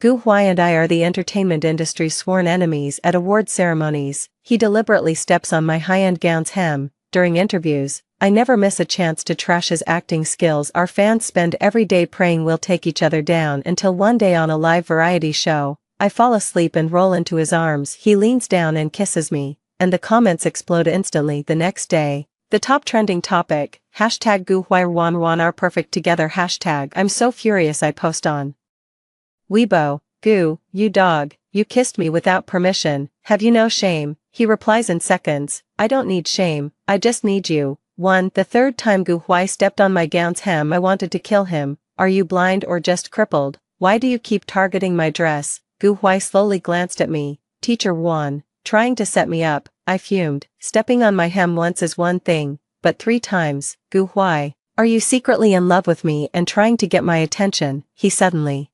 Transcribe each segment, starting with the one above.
Gu Huai and I are the entertainment industry's sworn enemies at award ceremonies. He deliberately steps on my high-end gown's hem. During interviews, I never miss a chance to trash his acting skills. Our fans spend every day praying we'll take each other down until one day on a live variety show, I fall asleep and roll into his arms. He leans down and kisses me, and the comments explode instantly the next day. The top trending topic, hashtag Gu Huai Wan are perfect together hashtag I'm so furious I post on Weibo, Gu, you dog, you kissed me without permission, have you no shame? He replies in seconds, I don't need shame, I just need you. 1. The third time Gu Huai stepped on my gown's hem I wanted to kill him. Are you blind or just crippled? Why do you keep targeting my dress? Gu Huai slowly glanced at me. Teacher Wan, trying to set me up, I fumed. Stepping on my hem once is one thing, but 3 times. Gu Huai, are you secretly in love with me and trying to get my attention? He suddenly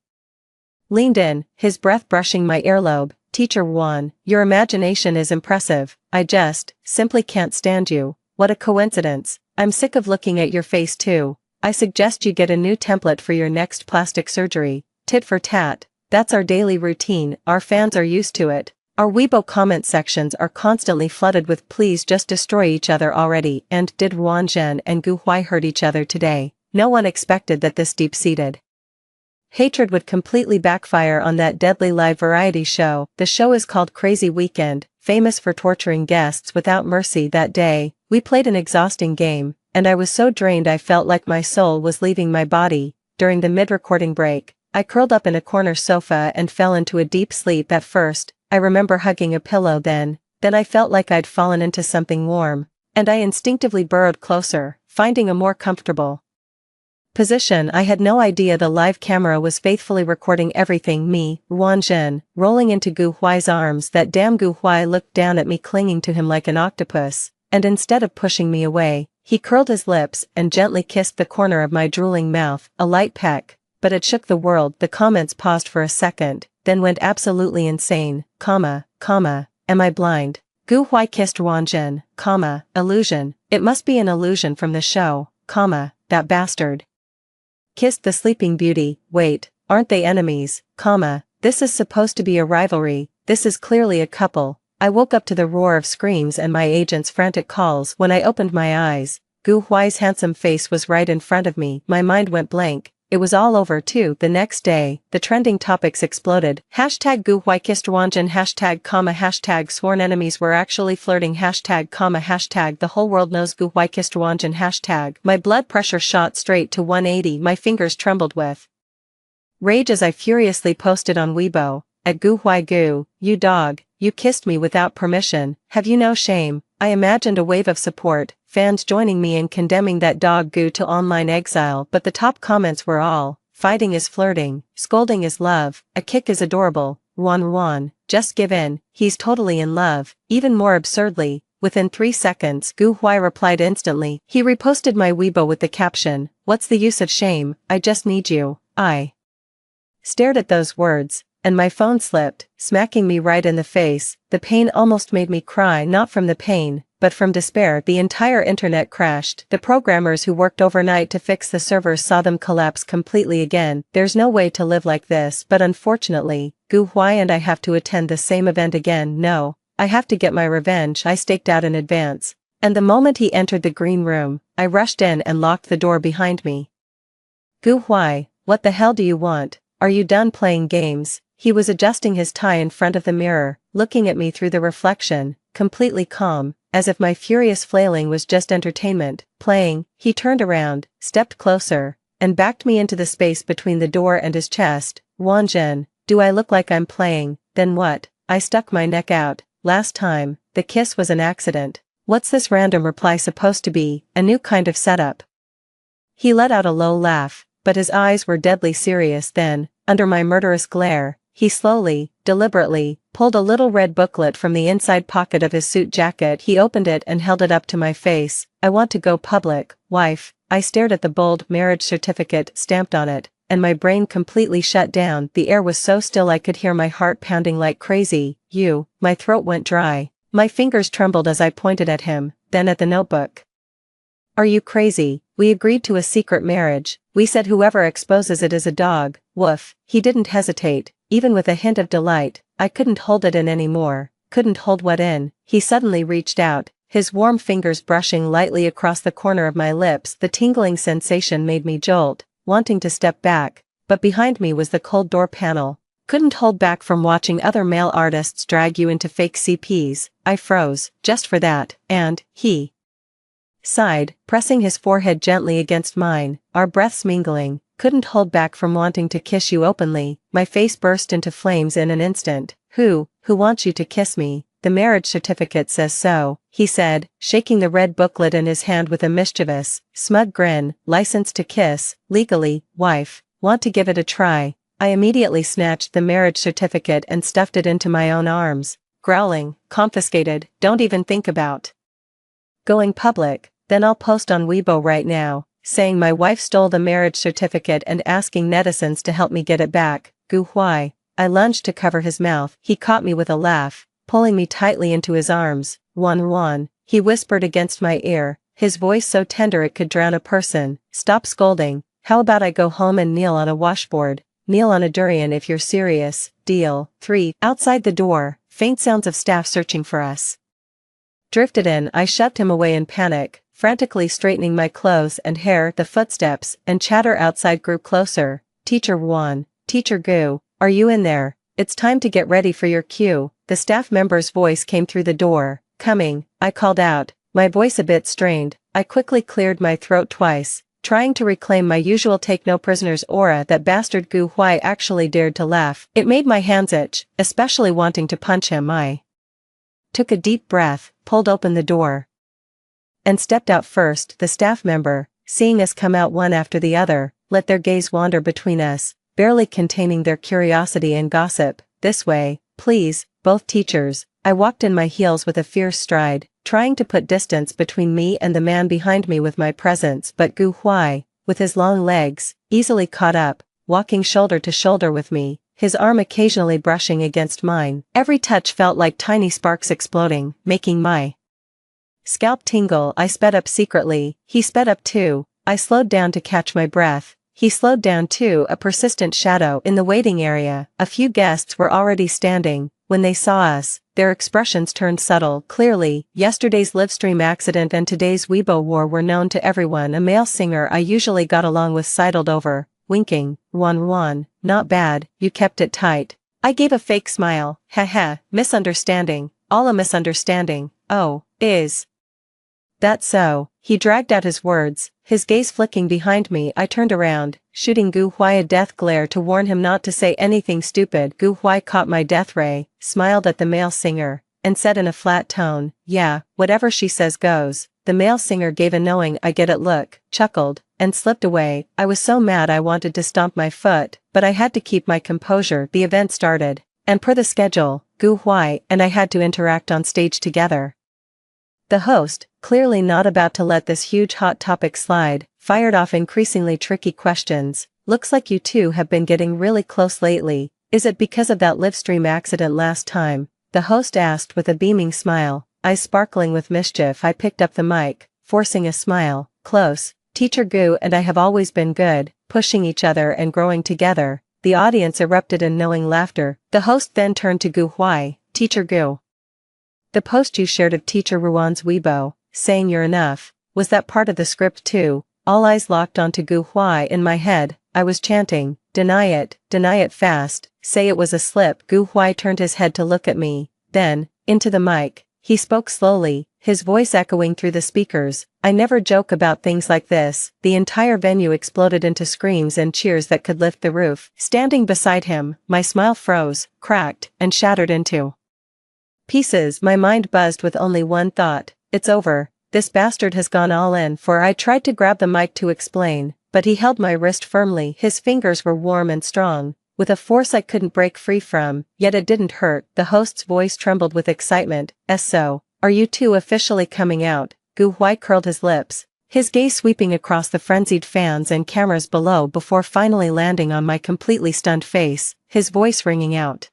leaned in, his breath brushing my earlobe. Teacher Wan, your imagination is impressive. I just simply can't stand you. What a coincidence. I'm sick of looking at your face too. I suggest you get a new template for your next plastic surgery. Tit for tat. That's our daily routine. Our fans are used to it. Our Weibo comment sections are constantly flooded with please just destroy each other already and did Wan Zhen and Gu Huai hurt each other today? No one expected that this deep-seated hatred would completely backfire on that deadly live variety show. The show is called Crazy Weekend, famous for torturing guests without mercy. That day, we played an exhausting game, and I was so drained I felt like my soul was leaving my body. During the mid-recording break, I curled up in a corner sofa and fell into a deep sleep. At first, I remember hugging a pillow. Then I felt like I'd fallen into something warm, and I instinctively burrowed closer, finding a more comfortable position. I had no idea the live camera was faithfully recording everything. Me, Wan Zhen, rolling into Gu Huai's arms. That damn Gu Huai looked down at me, clinging to him like an octopus, and instead of pushing me away, he curled his lips and gently kissed the corner of my drooling mouth. A light peck, but it shook the world. The comments paused for a second, then went absolutely insane. Am I blind? Gu Huai kissed Wan Zhen, illusion. It must be an illusion from the show, that bastard kissed the sleeping beauty. Wait, aren't they enemies? This is supposed to be a rivalry. This is clearly a couple. I woke up to the roar of screams and my agent's frantic calls. When I opened my eyes, Gu Huai's handsome face was right in front of me. My mind went blank. It was all over too. The next day, the trending topics exploded. Hashtag Gu Huai kissed Wan Zhen hashtag sworn enemies were actually flirting hashtag the whole world knows Gu Huai kissed Wan Zhen hashtag. My blood pressure shot straight to 180. My fingers trembled with rage as I furiously posted on Weibo, at Gu Huai Gu, you dog, you kissed me without permission, have you no shame? I imagined a wave of support, fans joining me in condemning that dog Gu to online exile, but the top comments were all, fighting is flirting, scolding is love, a kick is adorable, Wan, just give in, he's totally in love. Even more absurdly, within 3 seconds Gu Huai replied instantly. He reposted my Weibo with the caption, what's the use of shame, I just need you. I stared at those words, and my phone slipped, smacking me right in the face. The pain almost made me cry, not from the pain, but from despair. The entire internet crashed. The programmers who worked overnight to fix the servers saw them collapse completely again. There's no way to live like this, but unfortunately, Gu Huai and I have to attend the same event again. No, I have to get my revenge. I staked out in advance. And the moment he entered the green room, I rushed in and locked the door behind me. Gu Huai, what the hell do you want? Are you done playing games? He was adjusting his tie in front of the mirror, looking at me through the reflection, completely calm, as if my furious flailing was just entertainment. Playing, he turned around, stepped closer, and backed me into the space between the door and his chest. Wan Zhen, do I look like I'm playing? Then what? I stuck my neck out. Last time, the kiss was an accident. What's this random reply supposed to be? A new kind of setup? He let out a low laugh, but his eyes were deadly serious. Then, under my murderous glare, he slowly, deliberately, pulled a little red booklet from the inside pocket of his suit jacket. He opened it and held it up to my face. I want to go public, wife. I stared at the bold marriage certificate stamped on it, and my brain completely shut down. The air was so still I could hear my heart pounding like crazy. My throat went dry. My fingers trembled as I pointed at him, then at the notebook. Are you crazy? We agreed to a secret marriage. We said whoever exposes it is a dog. Woof. He didn't hesitate, even with a hint of delight. I couldn't hold it in anymore. Couldn't hold what in. He suddenly reached out, his warm fingers brushing lightly across the corner of my lips. The tingling sensation made me jolt, wanting to step back, but behind me was the cold door panel. Couldn't hold back from watching other male artists drag you into fake CPs. I froze, just for that, and he sighed, pressing his forehead gently against mine, our breaths mingling. Couldn't hold back from wanting to kiss you openly. My face burst into flames in an instant. Who wants you to kiss me? The marriage certificate says so, he said, shaking the red booklet in his hand with a mischievous, smug grin. License to kiss, legally, wife. Want to give it a try? I immediately snatched the marriage certificate and stuffed it into my own arms, growling, confiscated, don't even think about going public, then I'll post on Weibo right now, saying my wife stole the marriage certificate and asking netizens to help me get it back. Gu Huai. I lunged to cover his mouth. He caught me with a laugh, pulling me tightly into his arms. Wan, he whispered against my ear, his voice so tender it could drown a person. Stop scolding. How about I go home and kneel on a washboard? Kneel on a durian if you're serious. Deal. 3. Outside the door, faint sounds of staff searching for us drifted in. I shoved him away in panic, frantically straightening my clothes and hair. The footsteps and chatter outside grew closer. Teacher Wan, Teacher Gu, are you in there? It's time to get ready for your cue. The staff member's voice came through the door. Coming, I called out, my voice a bit strained. I quickly cleared my throat twice, trying to reclaim my usual take no prisoners aura. That bastard Gu Huai actually dared to laugh. It made my hands itch, especially wanting to punch him. I took a deep breath, pulled open the door, and stepped out first. The staff member, seeing us come out one after the other, let their gaze wander between us, barely containing their curiosity and gossip. This way, please, both teachers. I walked in my heels with a fierce stride, trying to put distance between me and the man behind me with my presence. But Gu Huai, with his long legs, easily caught up, walking shoulder to shoulder with me, his arm occasionally brushing against mine. Every touch felt like tiny sparks exploding, making my scalp tingle. I sped up secretly, he sped up too. I slowed down to catch my breath. He slowed down too. A persistent shadow in the waiting area. A few guests were already standing. When they saw us, their expressions turned subtle. Clearly, yesterday's livestream accident and today's Weibo war were known to everyone. A male singer I usually got along with sidled over, winking. Wan, not bad, you kept it tight. I gave a fake smile. Haha, misunderstanding. All a misunderstanding. Oh, is that so? He dragged out his words, his gaze flicking behind me. I turned around, shooting Gu Huai a death glare to warn him not to say anything stupid. Gu Huai caught my death ray, smiled at the male singer, and said in a flat tone, yeah, whatever she says goes. The male singer gave a knowing I get it look, chuckled, and slipped away. I was so mad I wanted to stomp my foot, but I had to keep my composure. The event started, and per the schedule, Gu Huai and I had to interact on stage together. The host, clearly not about to let this huge hot topic slide, fired off increasingly tricky questions. Looks like you two have been getting really close lately. Is it because of that livestream accident last time? The host asked with a beaming smile, eyes sparkling with mischief. I picked up the mic, forcing a smile. Close. Teacher Gu and I have always been good, pushing each other and growing together. The audience erupted in knowing laughter. The host then turned to Gu Huai. Teacher Gu, the post you shared of Teacher Ruan's Weibo, saying you're enough, was that part of the script too? All eyes locked onto Gu Huai. In my head, I was chanting, deny it fast, say it was a slip. Gu Huai turned his head to look at me, then, into the mic. He spoke slowly, his voice echoing through the speakers. I never joke about things like this. The entire venue exploded into screams and cheers that could lift the roof. Standing beside him, my smile froze, cracked, and shattered into pieces. My mind buzzed with only one thought, it's over. This bastard has gone all in. For I tried to grab the mic to explain, but he held my wrist firmly. His fingers were warm and strong, with a force I couldn't break free from, yet it didn't hurt. The host's voice trembled with excitement. So, are you two officially coming out? Gu Huai curled his lips, his gaze sweeping across the frenzied fans and cameras below before finally landing on my completely stunned face, his voice ringing out.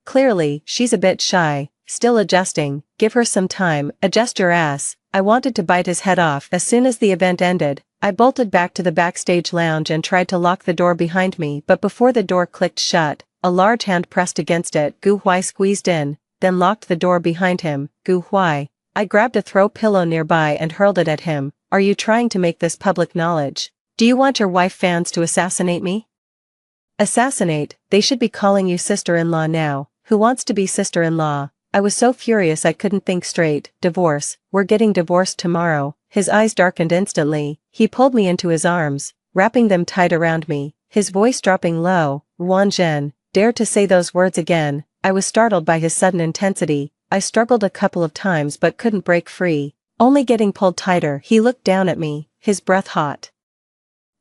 Clearly, she's a bit shy, still adjusting. Give her some time, adjust your ass. I wanted to bite his head off. As soon as the event ended, I bolted back to the backstage lounge and tried to lock the door behind me, but before the door clicked shut, a large hand pressed against it. Gu Huai squeezed in, then locked the door behind him. Gu Huai. I grabbed a throw pillow nearby and hurled it at him. Are you trying to make this public knowledge? Do you want your wife fans to assassinate me? Assassinate? They should be calling you sister-in-law now. Who wants to be sister-in-law? I was so furious I couldn't think straight. Divorce. We're getting divorced tomorrow. His eyes darkened instantly. He pulled me into his arms, wrapping them tight around me, his voice dropping low. Wan Zhen, dare to say those words again. I was startled by his sudden intensity. I struggled a couple of times but couldn't break free. Only getting pulled tighter. He looked down at me, his breath hot.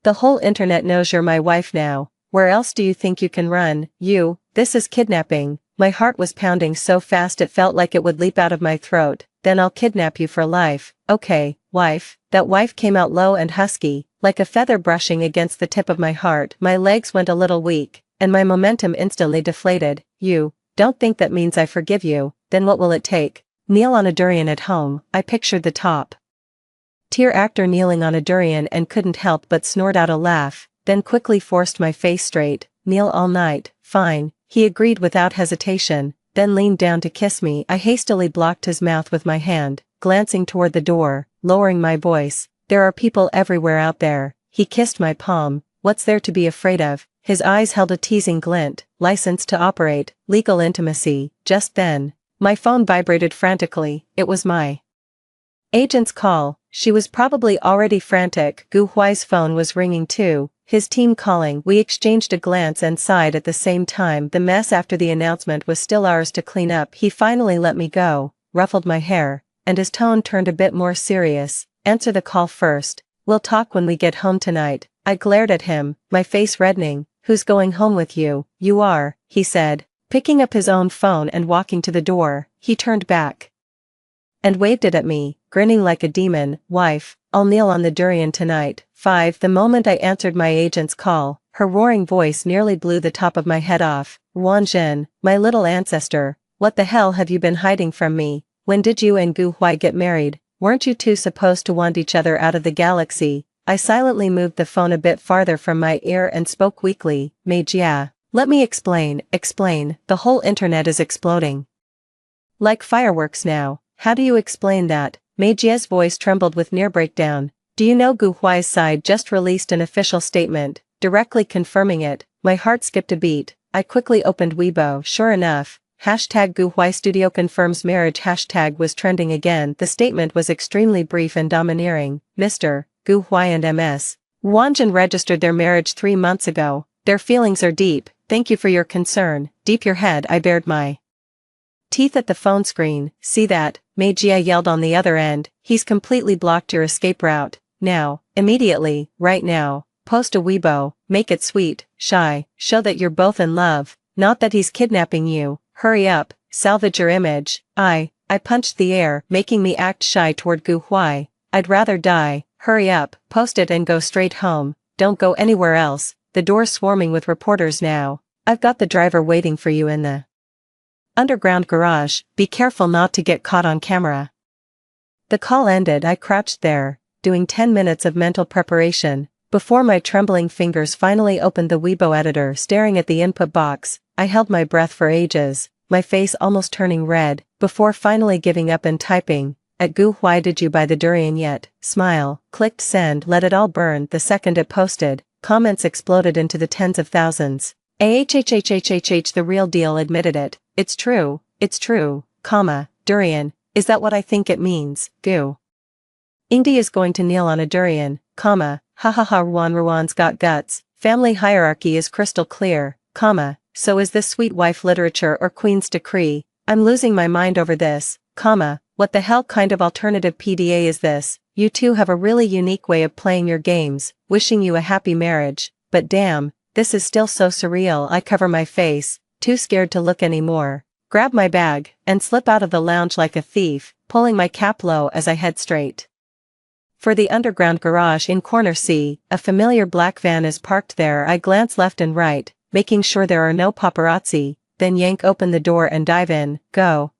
The whole internet knows you're my wife now. Where else do you think you can run? You, this is kidnapping. My heart was pounding so fast it felt like it would leap out of my throat. Then I'll kidnap you for life. Okay, wife. That wife came out low and husky, like a feather brushing against the tip of my heart. My legs went a little weak, and my momentum instantly deflated. You, don't think that means I forgive you. Then what will it take? Kneel on a durian at home. I pictured the top tier actor kneeling on a durian and couldn't help but snort out a laugh, then quickly forced my face straight. Kneel all night. Fine, he agreed without hesitation, then leaned down to kiss me. I hastily blocked his mouth with my hand, glancing toward the door, lowering my voice. There are people everywhere out there. He kissed my palm. What's there to be afraid of? His eyes held a teasing glint. License to operate, legal intimacy. Just then, my phone vibrated frantically. It was my agent's call. She was probably already frantic. Gu Huai's phone was ringing too, his team calling. We exchanged a glance and sighed at the same time. The mess after the announcement was still ours to clean up. He finally let me go, ruffled my hair, and his tone turned a bit more serious. Answer the call first. We'll talk when we get home tonight. I glared at him, my face reddening. Who's going home with you? You are, he said, picking up his own phone and walking to the door. He turned back and waved it at me, grinning like a demon. Wife, I'll kneel on the durian tonight. 5. The moment I answered my agent's call, her roaring voice nearly blew the top of my head off. Wan Zhen, my little ancestor, what the hell have you been hiding from me? When did you and Gu Huai get married? Weren't you two supposed to want each other out of the galaxy? I silently moved the phone a bit farther from my ear and spoke weakly. Mei Jia. Let me explain. The whole internet is exploding like fireworks now. How do you explain that? Mei Jia's voice trembled with near breakdown. Do you know Gu Huai's side just released an official statement, directly confirming it? My heart skipped a beat. I quickly opened Weibo. Sure enough, hashtag Gu Huai Studio confirms marriage hashtag was trending again. The statement was extremely brief and domineering. Mr. Gu Huai and Ms. Wan Zhen registered their marriage 3 months ago. Their feelings are deep. Thank you for your concern. Deep your head. I bared my teeth at the phone screen. See that? Mei Jia yelled on the other end. He's completely blocked your escape route. Now, immediately, right now, post a Weibo, make it sweet, shy, show that you're both in love, not that he's kidnapping you. Hurry up, salvage your image. I punched the air, making me act shy toward Gu Huai. I'd rather die. Hurry up, post it and go straight home. Don't go anywhere else. The door's swarming with reporters now. I've got the driver waiting for you in the underground garage. Be careful not to get caught on camera. The call ended. I crouched there, doing 10 minutes of mental preparation, before my trembling fingers finally opened the Weibo editor. Staring at the input box, I held my breath for ages, my face almost turning red, before finally giving up and typing. At Gu Huai, did you buy the durian yet? Smile, clicked send, let it all burn. The second it posted, comments exploded into the tens of thousands. The real deal admitted it. It's true, comma, durian, is that what I think it means? Gu Ingdi is going to kneel on a durian, comma, hahaha. Ruan's got guts. Family hierarchy is crystal clear, comma, so is this sweet wife literature or queen's decree? I'm losing my mind over this, comma, what the hell kind of alternative PDA is this? You two have a really unique way of playing your games. Wishing you a happy marriage, but damn, this is still so surreal. I cover my face, too scared to look anymore, grab my bag, and slip out of the lounge like a thief, pulling my cap low as I head straight for the underground garage in corner C. A familiar black van is parked there. I glance left and right, making sure there are no paparazzi, then yank open the door and dive in. Go,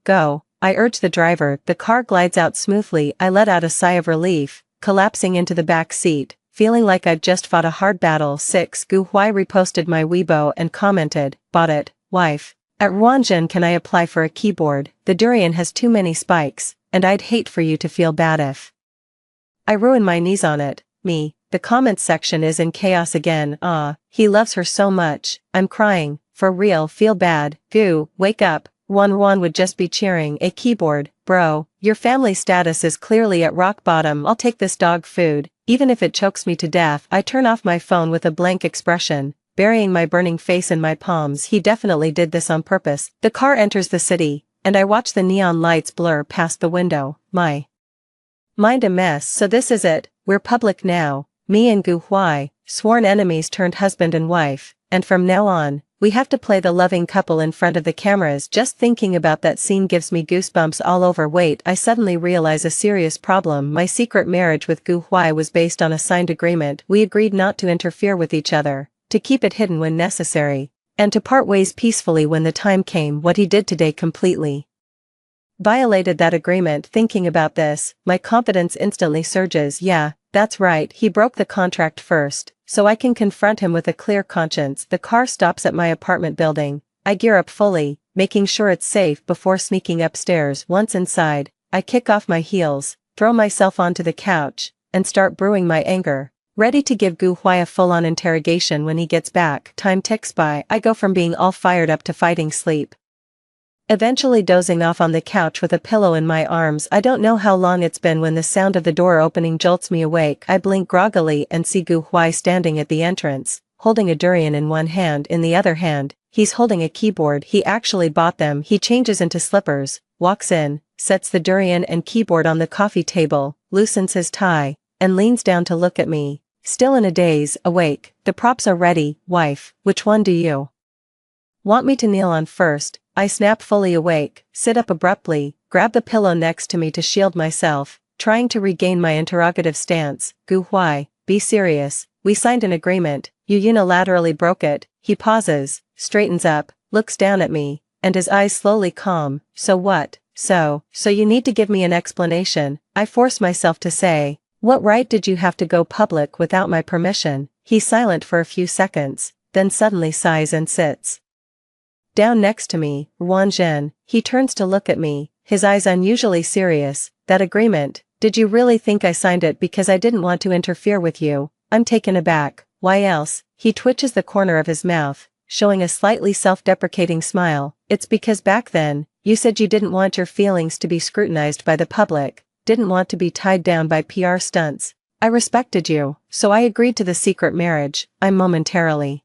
I urge the driver. The car glides out smoothly. I let out a sigh of relief, collapsing into the back seat, feeling like I'd just fought a hard battle. 6. Gu Huai reposted my Weibo and commented, bought it, wife. At Ruanzhen, can I apply for a keyboard? The durian has too many spikes, and I'd hate for you to feel bad if I ruin my knees on it. Me. The comments section is in chaos again. He loves her so much. I'm crying. For real, feel bad. Gu, wake up. Ruan would just be cheering. A keyboard, bro. Your family status is clearly at rock bottom. I'll take this dog food, even if it chokes me to death. I turn off my phone with a blank expression, burying my burning face in my palms. He definitely did this on purpose. The car enters the city, and I watch the neon lights blur past the window. My mind a mess. So this is it. We're public now. Me and Gu Huai, sworn enemies turned husband and wife, and from now on, we have to play the loving couple in front of the cameras. Just thinking about that scene gives me goosebumps all over. Wait, I suddenly realize a serious problem. My secret marriage with Gu Huai was based on a signed agreement. We agreed not to interfere with each other, to keep it hidden when necessary, and to part ways peacefully when the time came. What he did today completely violated that agreement. Thinking about this, my confidence instantly surges. Yeah, that's right, he broke the contract first, so I can confront him with a clear conscience. The car stops at my apartment building. I gear up fully, making sure it's safe before sneaking upstairs. Once inside, I kick off my heels, throw myself onto the couch, and start brewing my anger, ready to give Gu Huai a full-on interrogation when he gets back. Time ticks by. I go from being all fired up to fighting sleep, eventually dozing off on the couch with a pillow in my arms. I don't know how long it's been when the sound of the door opening jolts me awake. I blink groggily and see Gu Huai standing at the entrance, holding a durian in one hand. In the other hand, he's holding a keyboard. He actually bought them. He changes into slippers, walks in, sets the durian and keyboard on the coffee table, loosens his tie, and leans down to look at me, still in a daze. Awake. The props are ready, wife. Which one do you want me to kneel on first? I snap, fully awake, sit up abruptly, grab the pillow next to me to shield myself, trying to regain my interrogative stance. Gu Huai, be serious. We signed an agreement. You unilaterally broke it. He pauses, straightens up, looks down at me, and his eyes slowly calm. So what? So you need to give me an explanation. I force myself to say, what right did you have to go public without my permission? He's silent for a few seconds, then suddenly sighs and sits down next to me. Ruanzhen. He turns to look at me, his eyes unusually serious. That agreement, did you really think I signed it because I didn't want to interfere with you? I'm taken aback. Why else? He twitches the corner of his mouth, showing a slightly self-deprecating smile. It's because back then, you said you didn't want your feelings to be scrutinized by the public, didn't want to be tied down by PR stunts. I respected you, so I agreed to the secret marriage. I'm momentarily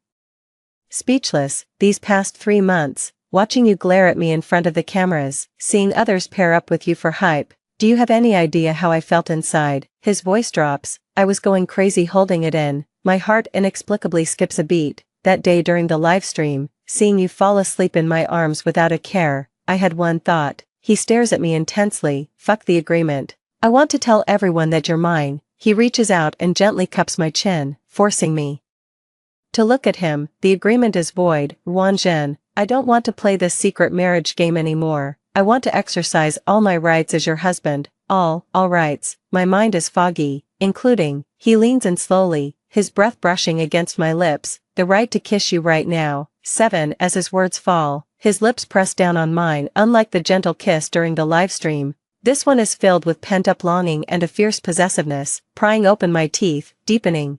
speechless. These past 3 months, watching you glare at me in front of the cameras, seeing others pair up with you for hype, do you have any idea how I felt inside? His voice drops. I was going crazy holding it in. My heart inexplicably skips a beat. That day during the live stream, seeing you fall asleep in my arms without a care, I had one thought. He stares at me intensely. Fuck the agreement. I want to tell everyone that you're mine. He reaches out and gently cups my chin, forcing me to look at him. The agreement is void, Ruanzhen. I don't want to play this secret marriage game anymore. I want to exercise all my rights as your husband. All rights. My mind is foggy, including, he leans in slowly, his breath brushing against my lips, the right to kiss you right now. 7. As his words fall, his lips press down on mine. Unlike the gentle kiss during the live stream, this one is filled with pent-up longing and a fierce possessiveness, prying open my teeth, deepening,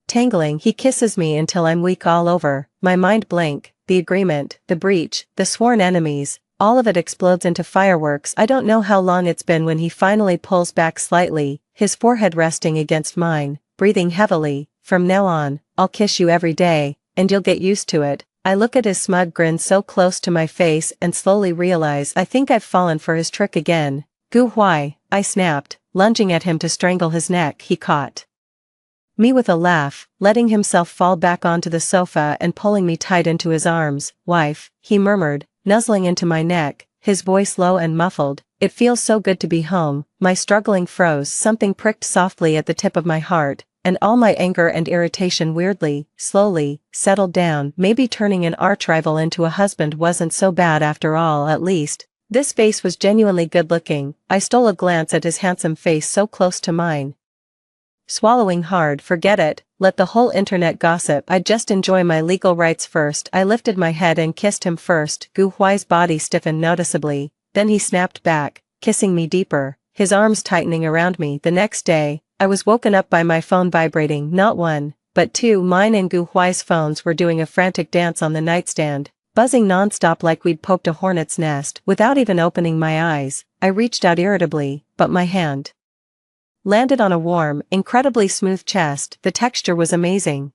tangling. He kisses me until I'm weak all over, my mind blank. The agreement, the breach, the sworn enemies, all of it explodes into fireworks. I don't know how long it's been when he finally pulls back slightly, his forehead resting against mine, breathing heavily. From now on, I'll kiss you every day, and you'll get used to it. I look at his smug grin so close to my face and slowly realize I think I've fallen for his trick again. Gu Huai, I snapped, lunging at him to strangle his neck. He caught me with a laugh, letting himself fall back onto the sofa and pulling me tight into his arms. Wife, he murmured, nuzzling into my neck, his voice low and muffled. It feels so good to be home. My struggling froze. Something pricked softly at the tip of my heart, and all my anger and irritation weirdly, slowly, settled down. Maybe turning an arch-rival into a husband wasn't so bad after all. At least, this face was genuinely good-looking. I stole a glance at his handsome face so close to mine, Swallowing hard, forget it, let the whole internet gossip, I'd just enjoy my legal rights first. I lifted my head and kissed him first. Gu Huai's body stiffened noticeably, then he snapped back, kissing me deeper, his arms tightening around me. The next day, I was woken up by my phone vibrating, not one, but two. Mine and Gu Huai's phones were doing a frantic dance on the nightstand, buzzing non-stop like we'd poked a hornet's nest. Without even opening my eyes, I reached out irritably, but my hand landed on a warm, incredibly smooth chest. The texture was amazing.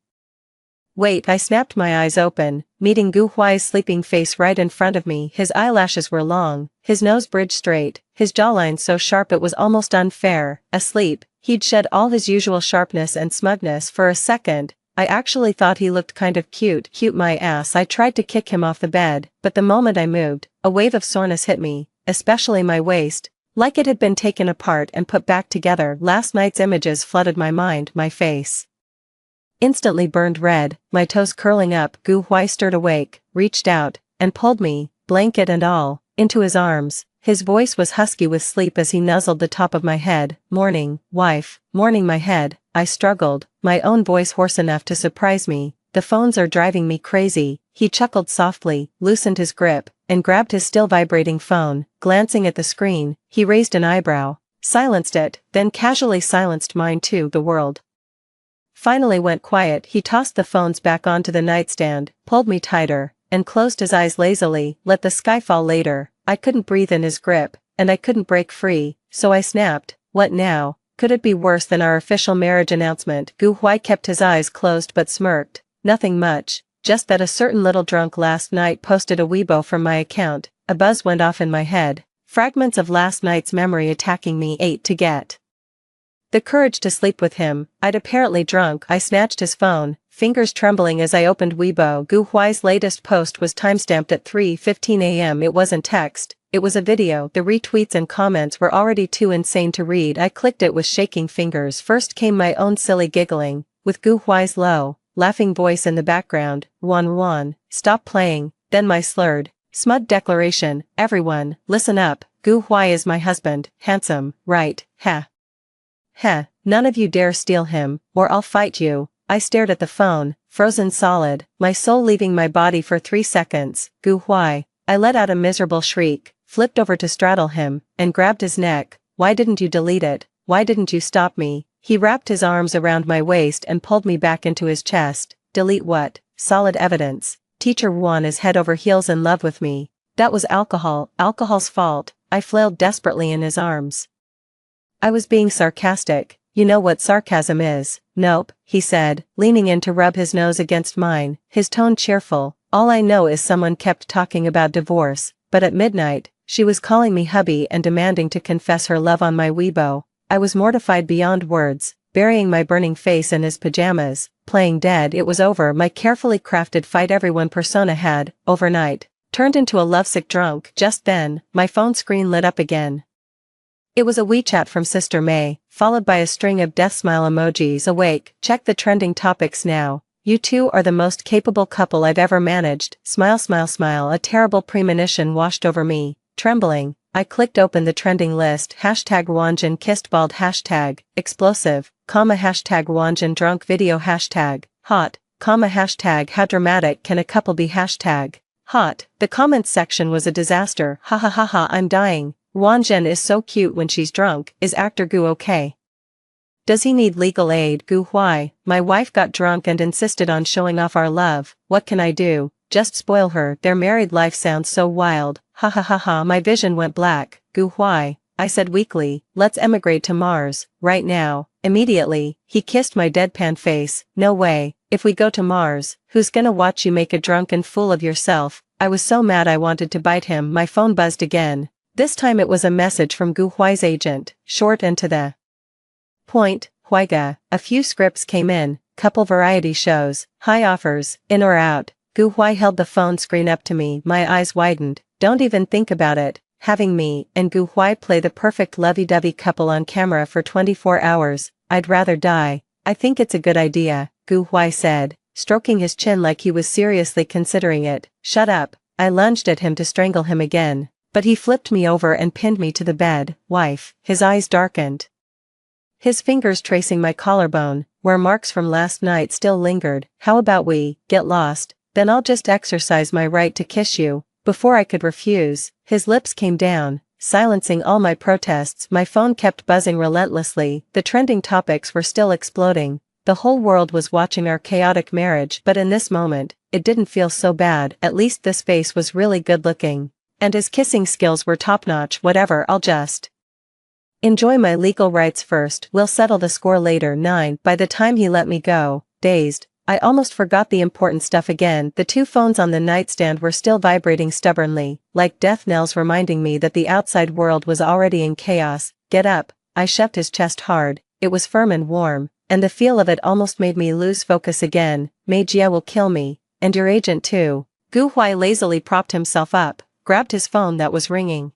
Wait, I snapped my eyes open, meeting Gu Huai's sleeping face right in front of me. His eyelashes were long, his nose bridged straight, his jawline so sharp it was almost unfair. Asleep, he'd shed all his usual sharpness and smugness. For a second, I actually thought he looked kind of cute. Cute my ass. I tried to kick him off the bed, but the moment I moved, a wave of soreness hit me, especially my waist, like it had been taken apart and put back together. Last night's images flooded my mind. My face instantly burned red, my toes curling up. Gu Huai stirred awake, reached out, and pulled me, blanket and all, into his arms. His voice was husky with sleep as he nuzzled the top of my head. Morning, wife. Morning, my head. I struggled, my own voice hoarse enough to surprise me. The phones are driving me crazy. He chuckled softly, loosened his grip, and grabbed his still vibrating phone. Glancing at the screen, he raised an eyebrow, silenced it, then casually silenced mine too. The world finally went quiet. He tossed the phones back onto the nightstand, pulled me tighter, and closed his eyes lazily. Let the sky fall later. I couldn't breathe in his grip, and I couldn't break free, so I snapped, what now? Could it be worse than our official marriage announcement? Gu Huai kept his eyes closed but smirked. Nothing much, just that a certain little drunk last night posted a Weibo from my account. A buzz went off in my head, fragments of last night's memory attacking me. Ate to get the courage to sleep with him. I'd apparently drunk. I snatched his phone, fingers trembling as I opened Weibo. Gu Huai's latest post was timestamped at 3:15 a.m. It wasn't text, it was a video. The retweets and comments were already too insane to read. I clicked it with shaking fingers. First came my own silly giggling, with Gu Huai's low, laughing voice in the background. Wan, stop playing. Then my slurred, smug declaration, everyone, listen up, Gu Huai is my husband, handsome, right, heh. Heh, none of you dare steal him, or I'll fight you. I stared at the phone, frozen solid, my soul leaving my body for 3 seconds. Gu Huai. I let out a miserable shriek, flipped over to straddle him, and grabbed his neck. Why didn't you delete it? Why didn't you stop me? He wrapped his arms around my waist and pulled me back into his chest. Delete what? Solid evidence. Teacher Wan is head over heels in love with me. That was alcohol's fault. I flailed desperately in his arms. I was being sarcastic. You know what sarcasm is. Nope, he said, leaning in to rub his nose against mine, his tone cheerful. All I know is someone kept talking about divorce, but at midnight, she was calling me hubby and demanding to confess her love on my Weibo. I was mortified beyond words, burying my burning face in his pajamas, playing dead. It was over. My carefully crafted fight everyone persona had, overnight, turned into a lovesick drunk. Just then, my phone screen lit up again. It was a WeChat from Sister May, followed by a string of death smile emojis. Awake, check the trending topics now. You two are the most capable couple I've ever managed. Smile, smile, smile. A terrible premonition washed over me. Trembling, I clicked open the trending list. Hashtag Wanjin kissed bald. Hashtag explosive, hashtag Wanjin drunk video. Hashtag hot, hashtag how dramatic can a couple be. Hashtag hot. The comments section was a disaster. Ha ha ha ha, I'm dying. Wanjin is so cute when she's drunk. Is actor Gu okay? Does he need legal aid? Gu Huai. My wife got drunk and insisted on showing off our love. What can I do? Just spoil her. Their married life sounds so wild. Ha ha ha ha. My vision went black. Gu Huai. I said weakly, let's emigrate to Mars, right now. Immediately, he kissed my deadpan face. No way. If we go to Mars, who's gonna watch you make a drunken fool of yourself? I was so mad I wanted to bite him. My phone buzzed again. This time it was a message from Gu Huai's agent, short and to the point. Huaiga. A few scripts came in, couple variety shows, high offers, in or out. Gu Huai held the phone screen up to me. My eyes widened. Don't even think about it. Having me and Gu Huai play the perfect lovey-dovey couple on camera for 24 hours. I'd rather die. I think it's a good idea, Gu Huai said, stroking his chin like he was seriously considering it. Shut up. I lunged at him to strangle him again. But he flipped me over and pinned me to the bed. Wife. His eyes darkened. his fingers tracing my collarbone, where marks from last night still lingered. How about we get lost, then I'll just exercise my right to kiss you. Before I could refuse, his lips came down, silencing all my protests. My phone kept buzzing relentlessly, the trending topics were still exploding. The whole world was watching our chaotic marriage, but in this moment, it didn't feel so bad. At least this face was really good looking. And his kissing skills were top-notch. Whatever, I'll just enjoy my legal rights first, we'll settle the score later. 9. By the time he let me go, dazed, I almost forgot the important stuff again. The two phones on the nightstand were still vibrating stubbornly, like death knells reminding me that the outside world was already in chaos. Get up, I shoved his chest hard. It was firm and warm, and the feel of it almost made me lose focus again. Mei Jie will kill me, and your agent too. Gu Huai lazily propped himself up, grabbed his phone that was ringing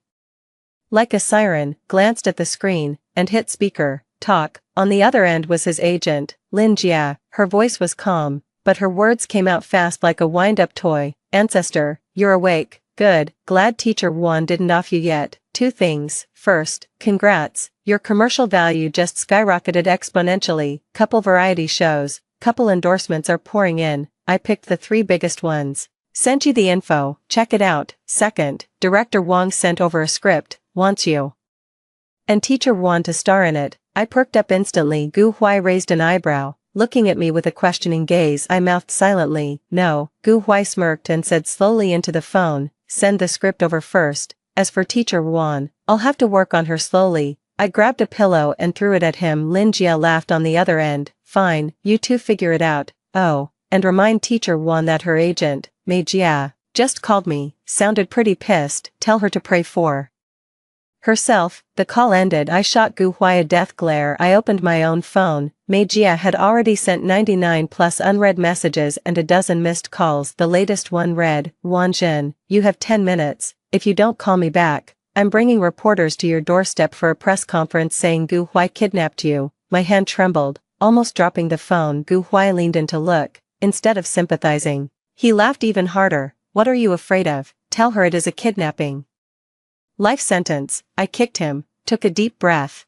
like a siren, glanced at the screen, and hit speaker. Talk. On the other end was his agent, Lin Jia. Her voice was calm, but her words came out fast like a wind-up toy. Ancestor, you're awake. Good. Glad Teacher Wan didn't off you yet. Two things. First, congrats. Your commercial value just skyrocketed exponentially. Couple variety shows, couple endorsements are pouring in. I picked the 3 biggest ones. Sent you the info, check it out. Second, Director Wang sent over a script, wants you and Teacher Wan to star in it. I perked up instantly. Gu Huai raised an eyebrow, looking at me with a questioning gaze. I mouthed silently, no. Gu Huai smirked and said slowly into the phone, send the script over first. As for Teacher Wan, I'll have to work on her slowly. I grabbed a pillow and threw it at him. Lin Jia laughed on the other end. Fine, you two figure it out. Oh, and remind Teacher Wan that her agent, Mei Jia, just called me, sounded pretty pissed. Tell her to pray for herself. The call ended. I shot Gu Huai a death glare. I opened my own phone. Mei Jia had already sent 99 plus unread messages and a dozen missed calls. The latest one read, Wan Jin, you have 10 minutes. If you don't call me back, I'm bringing reporters to your doorstep for a press conference saying Gu Huai kidnapped you. My hand trembled, almost dropping the phone. Gu Huai leaned in to look, instead of sympathizing. He laughed even harder. What are you afraid of? Tell her it is a kidnapping. Life sentence. I kicked him, took a deep breath,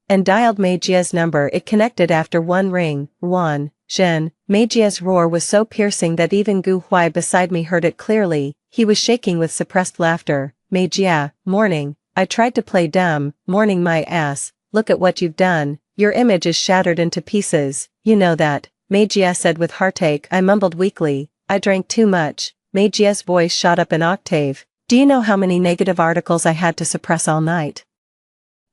and dialed Mei Jia's number. It connected after one ring. Wan Zhen. Mei Jia's roar was so piercing that even Gu Huai beside me heard it clearly. He was shaking with suppressed laughter. Mei Jia, morning. I tried to play dumb. Morning my ass. Look at what you've done. Your image is shattered into pieces. You know that. Mei Jia said with heartache. I mumbled weakly. I drank too much. Mei Jia's voice shot up an octave. Do you know how many negative articles I had to suppress all night?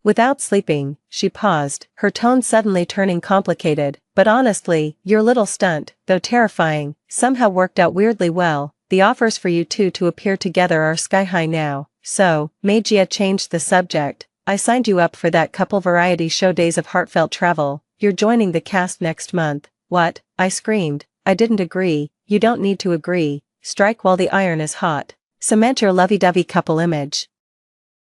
Without sleeping, she paused, her tone suddenly turning complicated. But honestly, your little stunt, though terrifying, somehow worked out weirdly well. The offers for you two to appear together are sky high now. So, Mei Jia changed the subject. I signed you up for that couple variety show Days of Heartfelt Travel. You're joining the cast next month. What? I screamed. I didn't agree. You don't need to agree. Strike while the iron is hot. Cement your lovey-dovey couple image.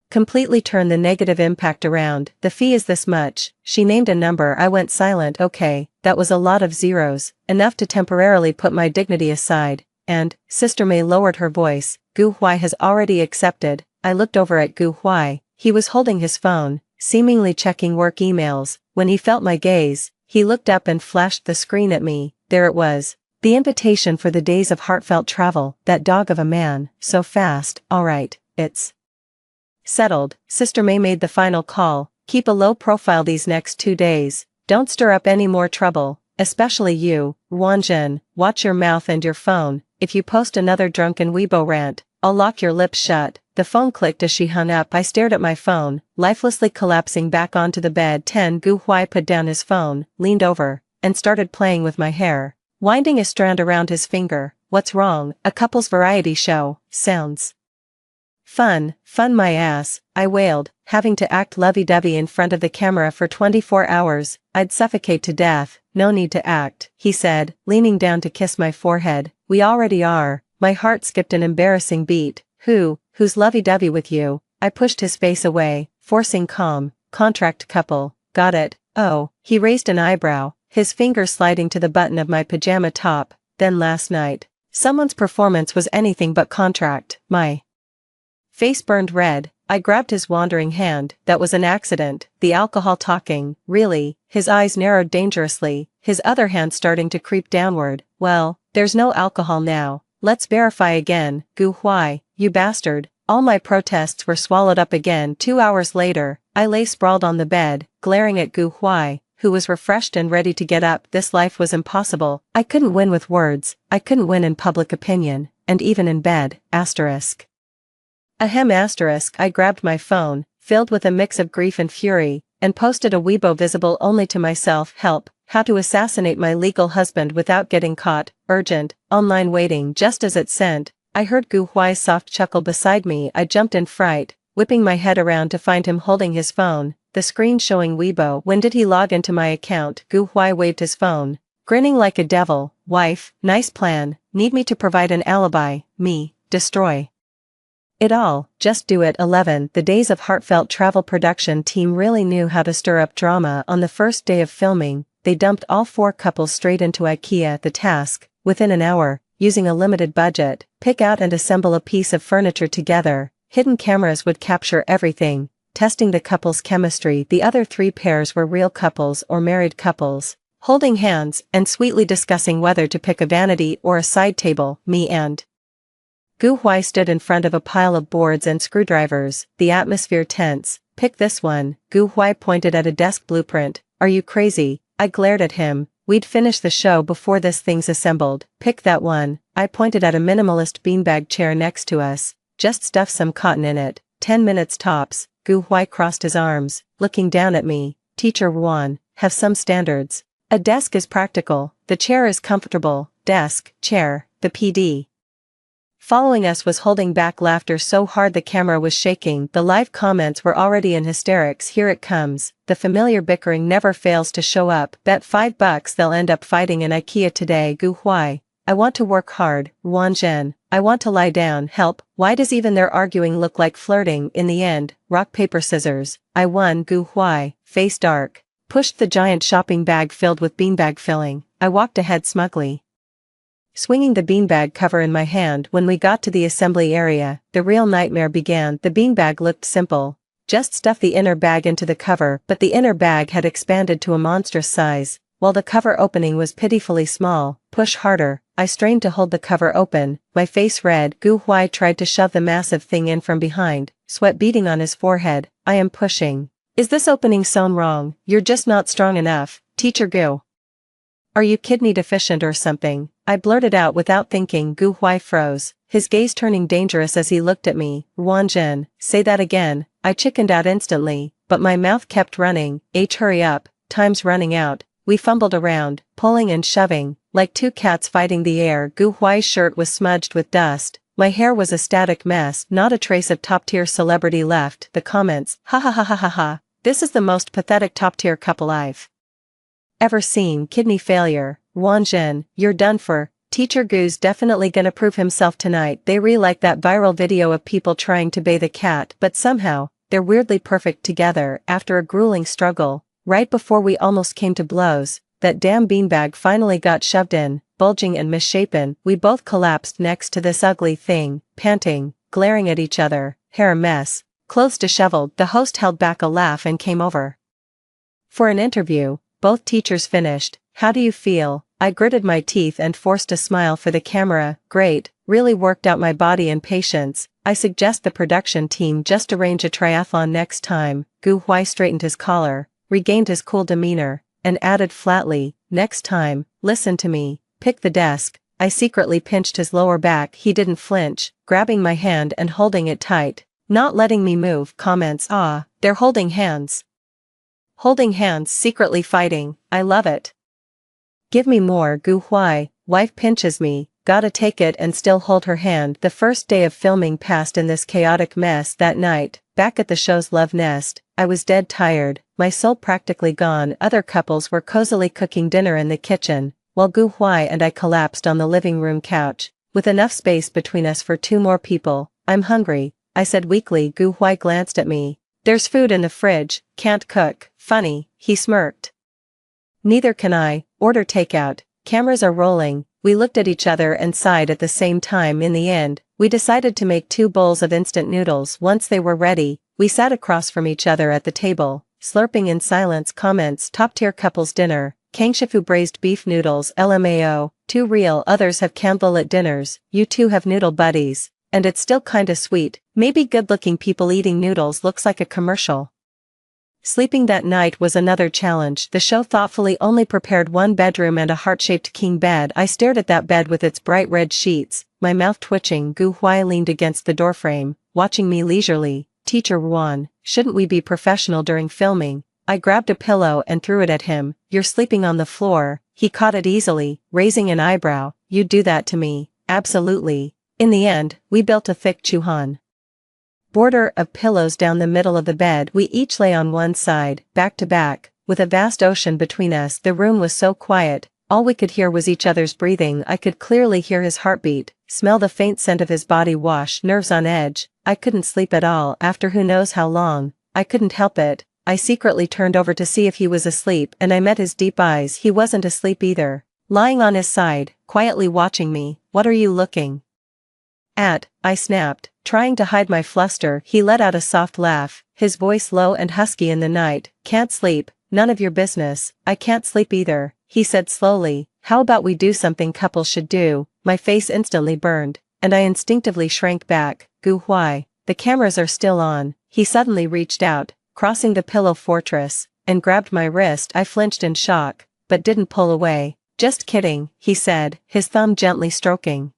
Completely turn the negative impact around. The fee is this much. She named a number. I went silent. Okay, that was a lot of zeros, enough to temporarily put my dignity aside. And, Sister Mei lowered her voice, Gu Huai has already accepted. I looked over at Gu Huai. He was holding his phone, seemingly checking work emails. When he felt my gaze, he looked up and flashed the screen at me. There it was. The invitation for the Days of Heartfelt Travel. That dog of a man, so fast. Alright, it's settled. Sister Mei made the final call. Keep a low profile these next 2 days. Don't stir up any more trouble, especially you, Wanjin. Watch your mouth and your phone. If you post another drunken Weibo rant, I'll lock your lips shut. The phone clicked as she hung up. I stared at my phone, lifelessly collapsing back onto the bed. 10. Gu Huai put down his phone, leaned over, and started playing with my hair, winding a strand around his finger. What's wrong? A couple's variety show. Sounds fun my ass, I wailed, having to act lovey-dovey in front of the camera for 24 hours, I'd suffocate to death. No need to act, he said, leaning down to kiss my forehead. We already are. My heart skipped an embarrassing beat. Who's lovey-dovey with you? I pushed his face away, forcing calm. Contract couple. Got it. Oh, he raised an eyebrow, his finger sliding to the button of my pajama top. Then last night, someone's performance was anything but contract. My face burned red, I grabbed his wandering hand. That was an accident. The alcohol talking, really. His eyes narrowed dangerously, his other hand starting to creep downward. Well, there's no alcohol now. Let's verify again. Gu Huai, you bastard. All my protests were swallowed up again. 2 hours later, I lay sprawled on the bed, glaring at Gu Huai, who was refreshed and ready to get up. This life was impossible. I couldn't win with words, I couldn't win in public opinion, and even in bed. Asterisk. Ahem asterisk. I grabbed my phone, filled with a mix of grief and fury, and posted a Weibo visible only to myself. Help, how to assassinate my legal husband without getting caught, urgent, online waiting. Just as it sent, I heard Gu Huai's soft chuckle beside me. I jumped in fright, whipping my head around to find him holding his phone, the screen showing Weibo. When did he log into my account? Gu Huai waved his phone, grinning like a devil. Wife, nice plan, need me to provide an alibi, me, destroy it all, just do it. 11. The days of heartfelt travel. Production team really knew how to stir up drama. On the first day of filming, they dumped all 4 couples straight into IKEA. The task, within an hour, using a limited budget, pick out and assemble a piece of furniture together. Hidden cameras would capture everything, testing the couple's chemistry. The other 3 pairs were real couples or married couples, holding hands and sweetly discussing whether to pick a vanity or a side table. Me and Gu Huai stood in front of a pile of boards and screwdrivers, the atmosphere tense. Pick this one. Gu Huai pointed at a desk blueprint. Are you crazy? I glared at him. We'd finish the show before this thing's assembled. Pick that one. I pointed at a minimalist beanbag chair next to us. Just stuff some cotton in it. 10 minutes tops. Gu Huai crossed his arms, looking down at me. Teacher Juan, have some standards. A desk is practical, the chair is comfortable. Desk, chair, the PD. Following us was holding back laughter so hard the camera was shaking. The live comments were already in hysterics. Here it comes. The familiar bickering never fails to show up. Bet $5 they'll end up fighting in IKEA today. Gu Huai, I want to work hard. Ruan Zhen, I want to lie down. Help, why does even their arguing look like flirting? In the end, rock paper scissors. I won. Gu Huai, face dark, pushed the giant shopping bag filled with beanbag filling. I walked ahead smugly, swinging the beanbag cover in my hand. When we got to the assembly area, the real nightmare began. The beanbag looked simple. Just stuff the inner bag into the cover, but the inner bag had expanded to a monstrous size, while the cover opening was pitifully small. Push harder. I strained to hold the cover open, my face red. Gu Huai tried to shove the massive thing in from behind, sweat beading on his forehead. I am pushing. Is this opening sewn wrong? You're just not strong enough, Teacher Gu. Are you kidney deficient or something? I blurted out without thinking. Gu Huai froze, his gaze turning dangerous as he looked at me. Ruan Zhen, say that again. I chickened out instantly, but my mouth kept running. Hurry up, time's running out. We fumbled around, pulling and shoving, like 2 cats fighting the air. Gu Huai's shirt was smudged with dust. My hair was a static mess, not a trace of top-tier celebrity left. The comments, ha ha ha ha ha ha. This is the most pathetic top-tier couple I've ever seen. Kidney failure. Ruan Zhen, you're done for. Teacher Gu's definitely gonna prove himself tonight. They like that viral video of people trying to bathe a cat, but somehow, they're weirdly perfect together. After a grueling struggle, right before we almost came to blows, that damn beanbag finally got shoved in, bulging and misshapen. We both collapsed next to this ugly thing, panting, glaring at each other, hair a mess, clothes disheveled. The host held back a laugh and came over for an interview. Both teachers finished. How do you feel? I gritted my teeth and forced a smile for the camera. Great, really worked out my body and patience. I suggest the production team just arrange a triathlon next time. Gu Huai straightened his collar, regained his cool demeanor, and added flatly, next time, listen to me, pick the desk. I secretly pinched his lower back. He didn't flinch, grabbing my hand and holding it tight, not letting me move. Comments, ah, they're holding hands. Holding hands, secretly fighting. I love it. Give me more. Gu Huai, wife pinches me, gotta take it and still hold her hand. The first day of filming passed in this chaotic mess. That night, back at the show's love nest, I was dead tired, my soul practically gone. Other couples were cozily cooking dinner in the kitchen, while Gu Huai and I collapsed on the living room couch, with enough space between us for 2 more people. I'm hungry, I said weakly. Gu Huai glanced at me. There's food in the fridge, can't cook. Funny, he smirked. Neither can I. Order takeout. Cameras are rolling. We looked at each other and sighed at the same time. In the end, We decided to make 2 bowls of instant noodles. Once they were ready, we sat across from each other at the table, slurping in silence. Comments: top-tier couples dinner, Kangshifu braised beef noodles LMAO, too real. Others have candlelit dinners, you two have noodle buddies, and it's still kinda sweet. Maybe good-looking people eating noodles looks like a commercial. Sleeping that night was another challenge. The show thoughtfully only prepared 1 bedroom and a heart-shaped king bed. I stared at that bed with its bright red sheets, my mouth twitching. Gu Huai leaned against the doorframe, watching me leisurely. Teacher Ruan, shouldn't we be professional during filming? I grabbed a pillow and threw it at him. You're sleeping on the floor. He caught it easily, raising an eyebrow. You'd do that to me? Absolutely. In the end, we built a thick chuhan border of pillows down the middle of the bed. We each lay on one side, back to back, with a vast ocean between us. The room was so quiet, all we could hear was each other's breathing. I could clearly hear his heartbeat, smell the faint scent of his body wash. Nerves on edge, I couldn't sleep at all. After who knows how long, I couldn't help it. I secretly turned over to see if he was asleep, and I met his deep eyes. He wasn't asleep either, lying on his side, quietly watching me. What are you looking at? I snapped, trying to hide my fluster. He let out a soft laugh, his voice low and husky. In the night. Can't sleep? None of your business. I can't sleep either, he said slowly. How about we do something couples should do? My face instantly burned, and I instinctively shrank back. Gu Huai, the cameras are still on. He suddenly reached out, crossing the pillow fortress, and grabbed my wrist. I flinched in shock, but didn't pull away. Just kidding, he said, his thumb gently stroking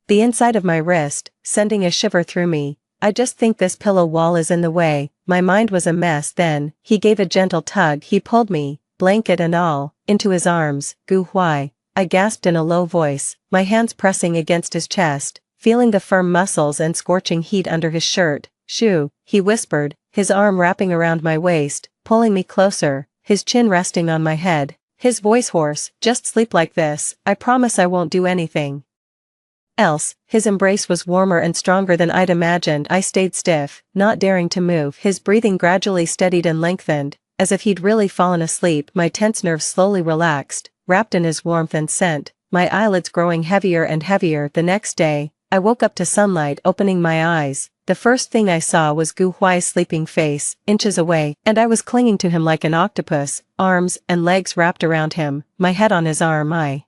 the inside of my wrist, sending a shiver through me. I just think this pillow wall is in the way. My mind was a mess then. He gave a gentle tug. He pulled me, blanket and all, into his arms. Gu Huai, I gasped in a low voice, my hands pressing against his chest, feeling the firm muscles and scorching heat under his shirt. Shoo, he whispered, his arm wrapping around my waist, pulling me closer, his chin resting on my head, his voice hoarse. Just sleep like this, I promise I won't do anything else. His embrace was warmer and stronger than I'd imagined. I stayed stiff, not daring to move. His breathing gradually steadied and lengthened, as if he'd really fallen asleep. My tense nerves slowly relaxed, wrapped in his warmth and scent, my eyelids growing heavier and heavier. The next day, I woke up to sunlight. Opening my eyes, the first thing I saw was Gu Huai's sleeping face, inches away, and I was clinging to him like an octopus, arms and legs wrapped around him, my head on his arm. I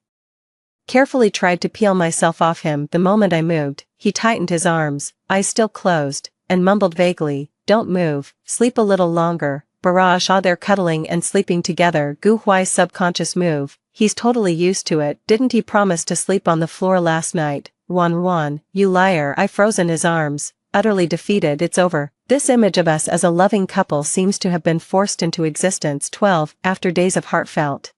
carefully tried to peel myself off him. The moment I moved, he tightened his arms, eyes still closed, and mumbled vaguely, don't move, sleep a little longer. Barrage. They're cuddling and sleeping together. Gu Huai's subconscious move, he's totally used to it. Didn't he promise to sleep on the floor last night? Ruan, you liar. I froze in his arms, utterly defeated. It's over. This image of us as a loving couple seems to have been forced into existence. 12. After days of heartfelt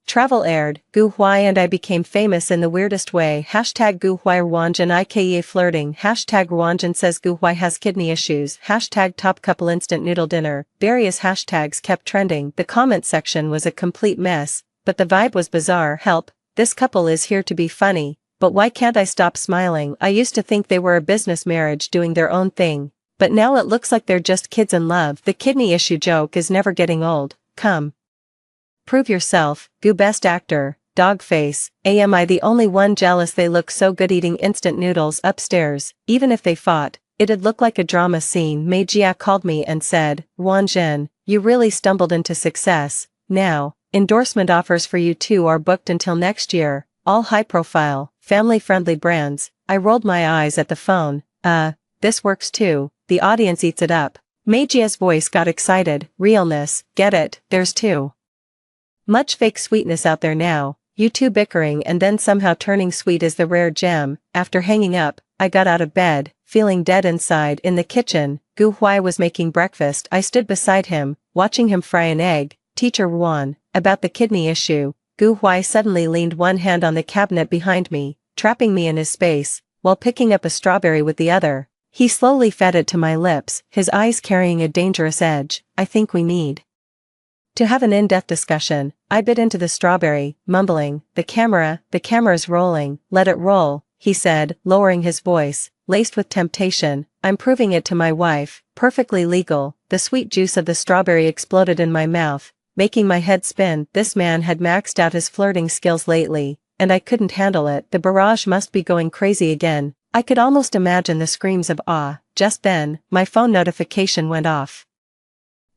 travel aired, Gu Huai and I became famous in the weirdest way. Hashtag Gu Huai Ruanjun IKEA flirting. Hashtag Ruanjun says Gu Huai has kidney issues. Hashtag top couple instant noodle dinner. Various hashtags kept trending. The comment section was a complete mess, but the vibe was bizarre. Help, this couple is here to be funny, but why can't I stop smiling? I used to think they were a business marriage doing their own thing, but now it looks like they're just kids in love. The kidney issue joke is never getting old. Come. Prove yourself, Gu best actor, dog face. Am I the only one jealous? They look so good eating instant noodles upstairs. Even if they fought, it'd look like a drama scene. Mei Jia called me and said, Ruanjun, you really stumbled into success. Now, endorsement offers for you two are booked until next year, all high-profile, family-friendly brands. I rolled my eyes at the phone. This works too. The audience eats it up. Mei Jia's voice got excited. Realness, get it, there's too much fake sweetness out there now. You two bickering and then somehow turning sweet is the rare gem. After hanging up, I got out of bed, feeling dead inside. In the kitchen, Gu Huai was making breakfast. I stood beside him, watching him fry an egg. Teacher Ruan, about the kidney issue. Gu Huai suddenly leaned one hand on the cabinet behind me, trapping me in his space, while picking up a strawberry with the other. He slowly fed it to my lips, his eyes carrying a dangerous edge. I think we need to have an in-depth discussion. I bit into the strawberry, mumbling, the camera's rolling, let it roll, he said, lowering his voice, laced with temptation. I'm proving it to my wife, perfectly legal. The sweet juice of the strawberry exploded in my mouth, making my head spin. This man had maxed out his flirting skills lately, and I couldn't handle it. The barrage must be going crazy again. I could almost imagine the screams of awe. Just then, my phone notification went off.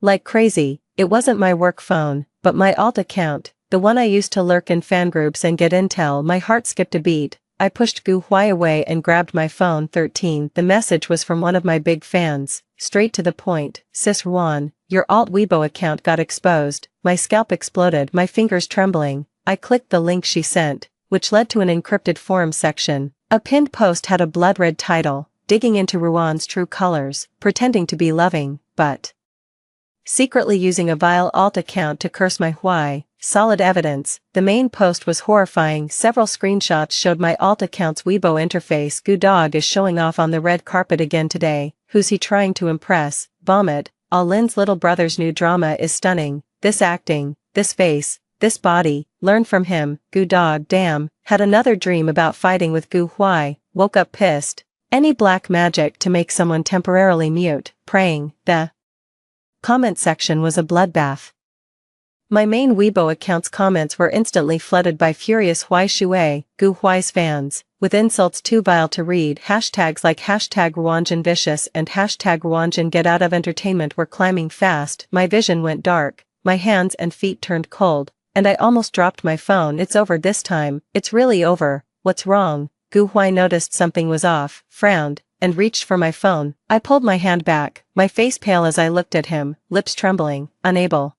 Like crazy, it wasn't my work phone, but my alt account, the one I used to lurk in fan groups and get intel. My heart skipped a beat. I pushed Gu Huai away and grabbed my phone. 13. The message was from one of my big fans, straight to the point. Sis Ruan, your alt Weibo account got exposed. My scalp exploded, my fingers trembling. I clicked the link she sent, which led to an encrypted forum section. A pinned post had a blood-red title, digging into Ruan's true colors, pretending to be loving, but secretly using a vile alt account to curse my Huai. Solid evidence. The main post was horrifying. Several screenshots showed my alt account's Weibo interface. Gu Dog is showing off on the red carpet again today. Who's he trying to impress? Vomit. All Lin's little brother's new drama is stunning. This acting, this face, this body, learn from him. Gu Dog, damn, had another dream about fighting with Gu Huai, woke up pissed. Any black magic to make someone temporarily mute, praying. The comment section was a bloodbath. My main Weibo account's comments were instantly flooded by furious Huai Shui, Gu Huai's fans, with insults too vile to read. Hashtags like hashtag Ruanjin Vicious and hashtag Ruanjin Get Out of Entertainment were climbing fast. My vision went dark, my hands and feet turned cold, and I almost dropped my phone. It's over this time, it's really over. What's wrong? Gu Huai noticed something was off, frowned, and reached for my phone. I pulled my hand back, my face pale as I looked at him, lips trembling, unable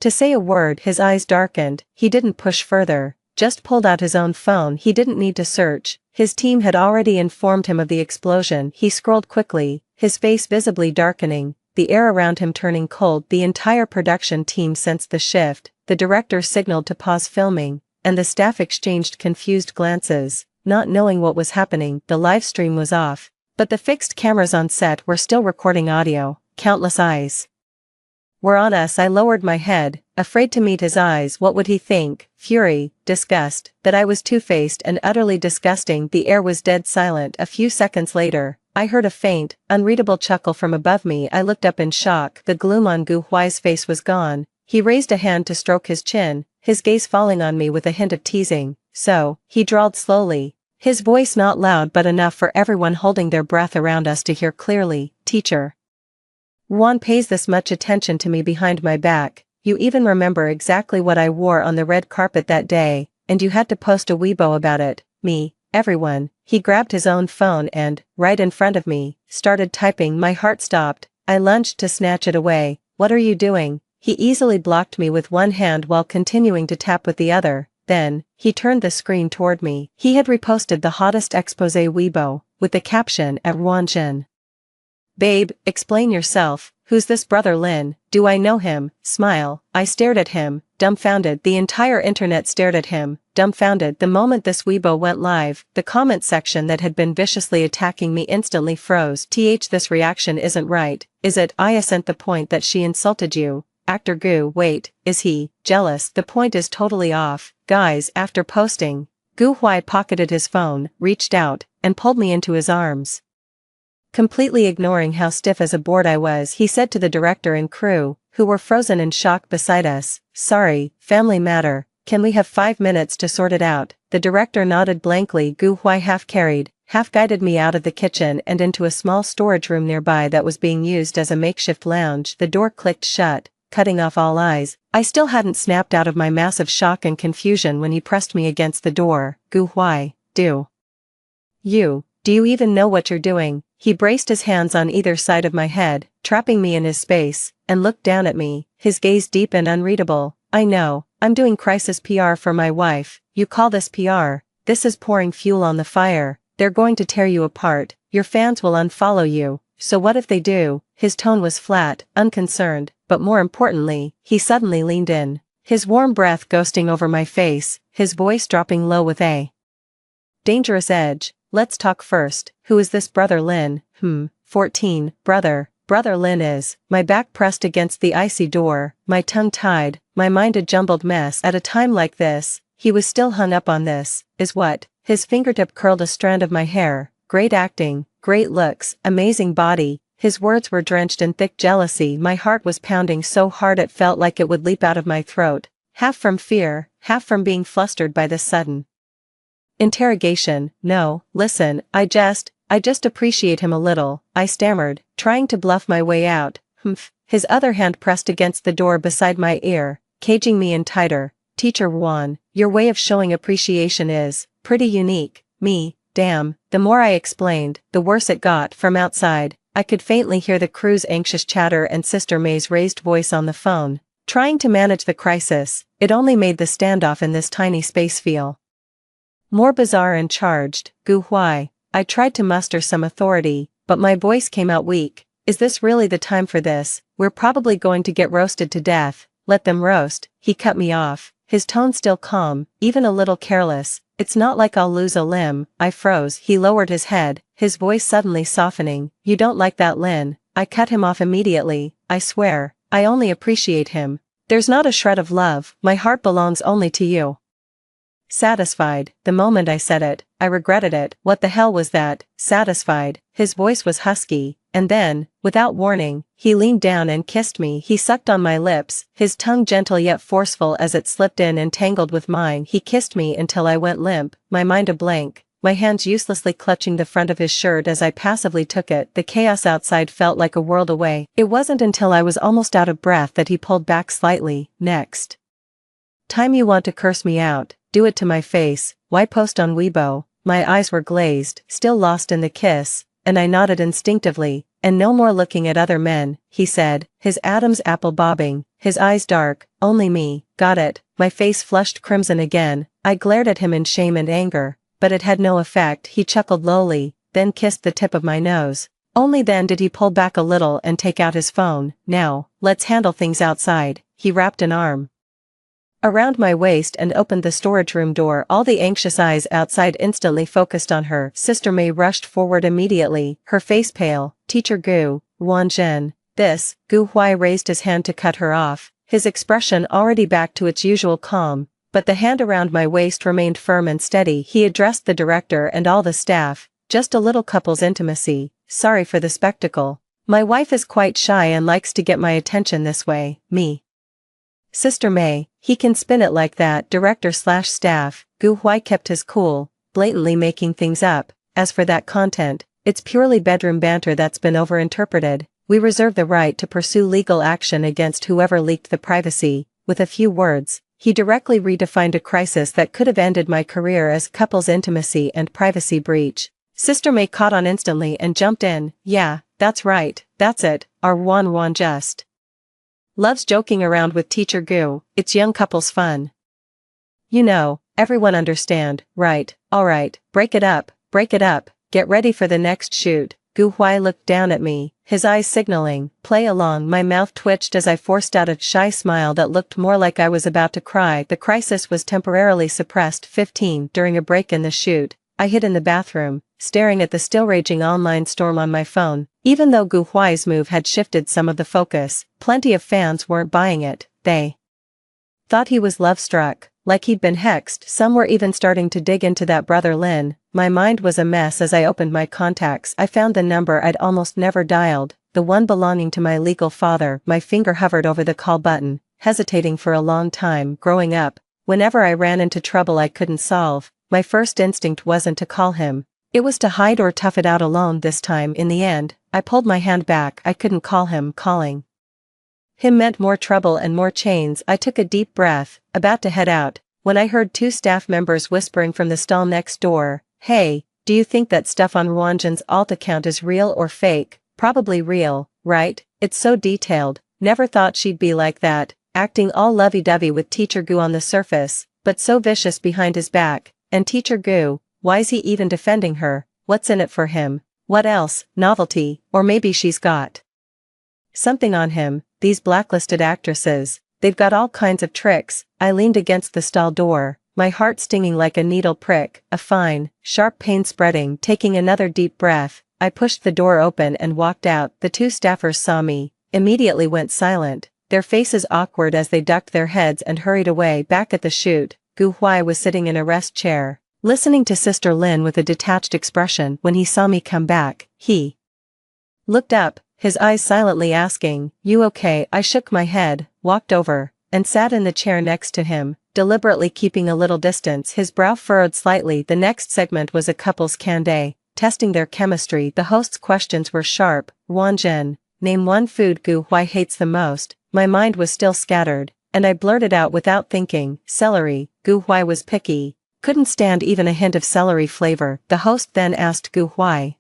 to say a word. His eyes darkened. He didn't push further, just pulled out his own phone. He didn't need to search. His team had already informed him of the explosion. He scrolled quickly, his face visibly darkening, the air around him turning cold. The entire production team sensed the shift. The director signaled to pause filming, and the staff exchanged confused glances, not knowing what was happening. The live stream was off, but the fixed cameras on set were still recording audio. Countless eyes were on us. I lowered my head, afraid to meet his eyes. What would he think? Fury, disgust, that I was two-faced and utterly disgusting. The air was dead silent. A few seconds later, I heard a faint, unreadable chuckle from above me. I looked up in shock. The gloom on Gu Huai's face was gone. He raised a hand to stroke his chin, his gaze falling on me with a hint of teasing. So, he drawled slowly, his voice not loud but enough for everyone holding their breath around us to hear clearly. Teacher Ruan pays this much attention to me behind my back. You even remember exactly what I wore on the red carpet that day, and you had to post a Weibo about it. Me, everyone. He grabbed his own phone and, right in front of me, started typing. My heart stopped. I lunged to snatch it away. What are you doing? He easily blocked me with one hand while continuing to tap with the other. Then, he turned the screen toward me. He had reposted the hottest expose Weibo, with the caption at Ruanjin. Babe, explain yourself. Who's this brother Lin? Do I know him? Smile. I stared at him, dumbfounded. The entire internet stared at him, dumbfounded. The moment this Weibo went live, the comment section that had been viciously attacking me instantly froze. This reaction isn't right, is it? I sent the point that she insulted you. Actor Gu, wait, is he jealous? The point is totally off. Guys, after posting, Gu Huai pocketed his phone, reached out, and pulled me into his arms. Completely ignoring how stiff as a board I was, he said to the director and crew, who were frozen in shock beside us, sorry, family matter, can we have 5 minutes to sort it out? The director nodded blankly. Gu Huai half-carried, half-guided me out of the kitchen and into a small storage room nearby that was being used as a makeshift lounge. The door clicked shut, cutting off all eyes. I still hadn't snapped out of my massive shock and confusion when he pressed me against the door. Gu Huai, do you even know what you're doing? He braced his hands on either side of my head, trapping me in his space, and looked down at me, his gaze deep and unreadable. I know, I'm doing crisis PR for my wife. You call this PR? This is pouring fuel on the fire. They're going to tear you apart. Your fans will unfollow you. So what if they do? His tone was flat, unconcerned, but more importantly, he suddenly leaned in, his warm breath ghosting over my face, his voice dropping low with a dangerous edge. Let's talk first. Who is this brother Lin? 14, brother Lin is. My back pressed against the icy door, my tongue tied, my mind a jumbled mess. At a time like this, he was still hung up on this, is what? His fingertip curled a strand of my hair. Great acting, great looks, amazing body. His words were drenched in thick jealousy. My heart was pounding so hard it felt like it would leap out of my throat, half from fear, half from being flustered by this sudden Interrogation, no, listen, I just appreciate him a little, I stammered, trying to bluff my way out. Humph. His other hand pressed against the door beside my ear, caging me in tighter. Teacher Juan, your way of showing appreciation is pretty unique. Me, damn. The more I explained, the worse it got. From outside, I could faintly hear the crew's anxious chatter and Sister May's raised voice on the phone. Trying to manage the crisis, it only made the standoff in this tiny space feel more bizarre and charged. Gu Huai. I tried to muster some authority, but my voice came out weak. Is this really the time for this? We're probably going to get roasted to death. Let them roast. He cut me off, his tone still calm, even a little careless. It's not like I'll lose a limb. I froze. He lowered his head, his voice suddenly softening. You don't like that, Lin? I cut him off immediately. I swear, I only appreciate him. There's not a shred of love. My heart belongs only to you. Satisfied. The moment I said it, I regretted it. What the hell was that? Satisfied. His voice was husky, and then, without warning, he leaned down and kissed me. He sucked on my lips, his tongue gentle yet forceful as it slipped in and tangled with mine. He kissed me until I went limp, my mind a blank, my hands uselessly clutching the front of his shirt as I passively took it. The chaos outside felt like a world away. It wasn't until I was almost out of breath that he pulled back slightly. Next time you want to curse me out, do it to my face. Why post on Weibo? My eyes were glazed, still lost in the kiss, and I nodded instinctively. And no more looking at other men, he said, his Adam's apple bobbing, his eyes dark. Only me. Got it. My face flushed crimson again. I glared at him in shame and anger, but it had no effect. He chuckled lowly, then kissed the tip of my nose. Only then did he pull back a little and take out his phone. Now, let's handle things outside. He wrapped an arm around my waist and opened the storage room door. All the anxious eyes outside instantly focused on her. Sister May rushed forward immediately, her face pale. Teacher Gu, Wan Zhen. This. Gu Huai raised his hand to cut her off, his expression already back to its usual calm, but the hand around my waist remained firm and steady. He addressed the director and all the staff. Just a little couple's intimacy. Sorry for the spectacle. My wife is quite shy and likes to get my attention this way. Me. Sister May, he can spin it like that. Director/staff. Gu Huai kept his cool, blatantly making things up. As for that content, it's purely bedroom banter that's been overinterpreted. We reserve the right to pursue legal action against whoever leaked the privacy. With a few words, he directly redefined a crisis that could have ended my career as couples intimacy and privacy breach. Sister May caught on instantly and jumped in. Yeah, that's right, that's it. Our Wan just loves joking around with Teacher Gu. It's young couples fun. You know, everyone understand, right? Alright, break it up, get ready for the next shoot. Gu Huai looked down at me, his eyes signaling, play along. My mouth twitched as I forced out a shy smile that looked more like I was about to cry. The crisis was temporarily suppressed. 15. During a break in the shoot, I hid in the bathroom, staring at the still raging online storm on my phone. Even though Gu Huai's move had shifted some of the focus, plenty of fans weren't buying it. They thought he was love-struck, like he'd been hexed. Some were even starting to dig into that brother Lin. My mind was a mess as I opened my contacts. I found the number I'd almost never dialed, the one belonging to my legal father. My finger hovered over the call button, hesitating for a long time. Growing up, whenever I ran into trouble I couldn't solve, my first instinct wasn't to call him. It was to hide or tough it out alone. This time, in the end, I pulled my hand back. I couldn't call him. Calling him meant more trouble and more chains. I took a deep breath, about to head out, when I heard two staff members whispering from the stall next door. Hey, do you think that stuff on Ruanjin's alt account is real or fake? Probably real, right? It's so detailed. Never thought she'd be like that, acting all lovey-dovey with Teacher Gu on the surface, but so vicious behind his back. And Teacher Gu, why's he even defending her? What's in it for him? What else? Novelty? Or maybe she's got something on him. These blacklisted actresses, they've got all kinds of tricks. I leaned against the stall door, my heart stinging like a needle prick, a fine, sharp pain spreading. Taking another deep breath, I pushed the door open and walked out. The two staffers saw me, immediately went silent, their faces awkward as they ducked their heads and hurried away. Back at the shoot, Gu Huai was sitting in a rest chair, listening to Sister Lin with a detached expression. When he saw me come back, he looked up, his eyes silently asking, "You okay?" I shook my head, walked over, and sat in the chair next to him. deliberately keeping a little distance, his brow furrowed slightly. The next segment was a couple's candide, testing their chemistry. The host's questions were sharp. Wanjin, name one food Gu Huai hates the most. My mind was still scattered, and I blurted out without thinking, celery. Gu Huai was picky, couldn't stand even a hint of celery flavor. The host then asked Gu Huai,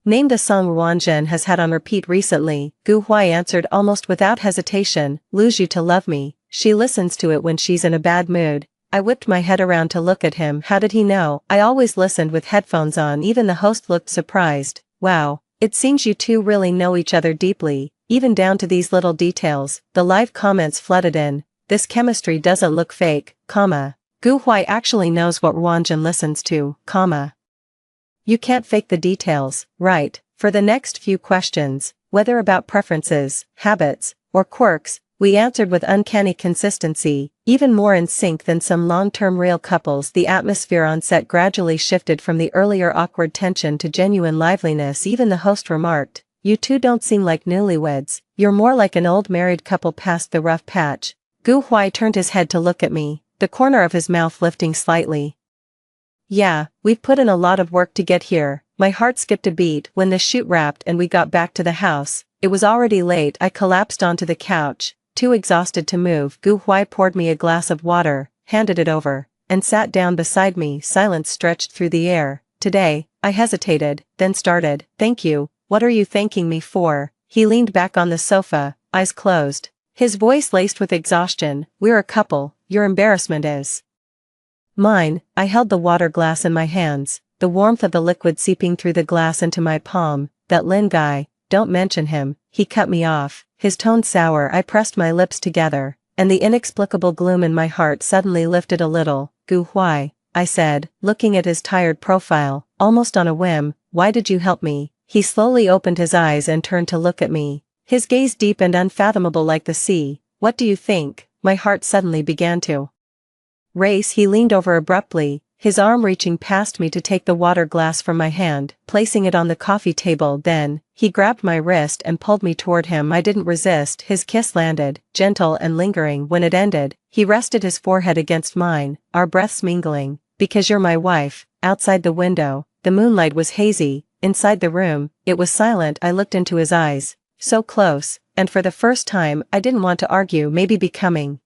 name the song Wanjin has had on repeat recently. Gu Huai answered almost without hesitation, Lose You to Love Me. She listens to it when she's in a bad mood. I whipped my head around to look at him. How did he know? I always listened with headphones on. Even the host looked surprised. Wow, it seems you two really know each other deeply, even down to these little details. The live comments flooded in. This chemistry doesn't look fake, comma. Gu Huai actually knows what Wanjin listens to, comma. You can't fake the details, right? For the next few questions, whether about preferences, habits, or quirks, we answered with uncanny consistency, even more in sync than some long-term real couples. The atmosphere on set gradually shifted from the earlier awkward tension to genuine liveliness. Even the host remarked, You two don't seem like newlyweds, you're more like an old married couple past the rough patch. Gu Huai turned his head to look at me, the corner of his mouth lifting slightly. Yeah, we've put in a lot of work to get here. My heart skipped a beat when the shoot wrapped and we got back to the house. It was already late. I collapsed onto the couch, too exhausted to move. Gu Huai poured me a glass of water, handed it over, and sat down beside me. Silence stretched through the air. Today, I hesitated, then started. Thank you. What are you thanking me for? He leaned back on the sofa, eyes closed. His voice laced with exhaustion. We're a couple, your embarrassment is mine. I held the water glass in my hands, the warmth of the liquid seeping through the glass into my palm. That Lin guy, don't mention him. He cut me off, his tone sour. I pressed my lips together, and the inexplicable gloom in my heart suddenly lifted a little. Gu Huai, I said, looking at his tired profile, almost on a whim, why did you help me? He slowly opened his eyes and turned to look at me, his gaze deep and unfathomable like the sea. What do you think? My heart suddenly began to race. He leaned over abruptly, his arm reaching past me to take the water glass from my hand, placing it on the coffee table. Then, he grabbed my wrist and pulled me toward him. I didn't resist. His kiss landed, gentle and lingering. When it ended, he rested his forehead against mine, our breaths mingling. Because you're my wife. Outside the window, the moonlight was hazy. Inside the room, it was silent. I looked into his eyes, so close, and for the first time I didn't want to argue. Maybe becoming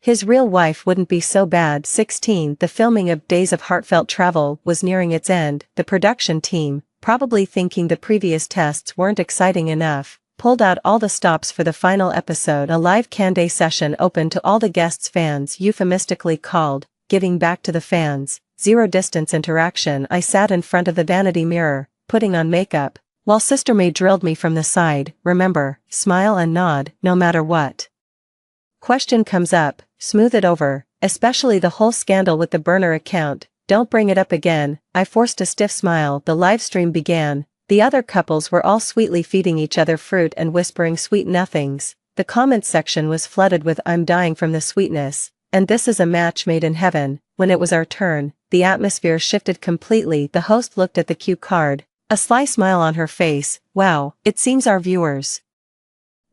his real wife wouldn't be so bad. 16. The filming of Days of Heartfelt Travel was nearing its end. The production team, probably thinking the previous tests weren't exciting enough, pulled out all the stops for the final episode. A live candide session open to all the guests, fans euphemistically called, giving back to the fans. Zero distance interaction. I sat in front of the vanity mirror, putting on makeup, while Sister May drilled me from the side. Remember, smile and nod, no matter what question comes up, smooth it over, especially the whole scandal with the burner account. Don't bring it up again. I forced a stiff smile. The live stream began. The other couples were all sweetly feeding each other fruit and whispering sweet nothings. The comments section was flooded with I'm dying from the sweetness, and this is a match made in heaven. When it was our turn, the atmosphere shifted completely. The host looked at the cue card, a sly smile on her face. Wow, it seems our viewers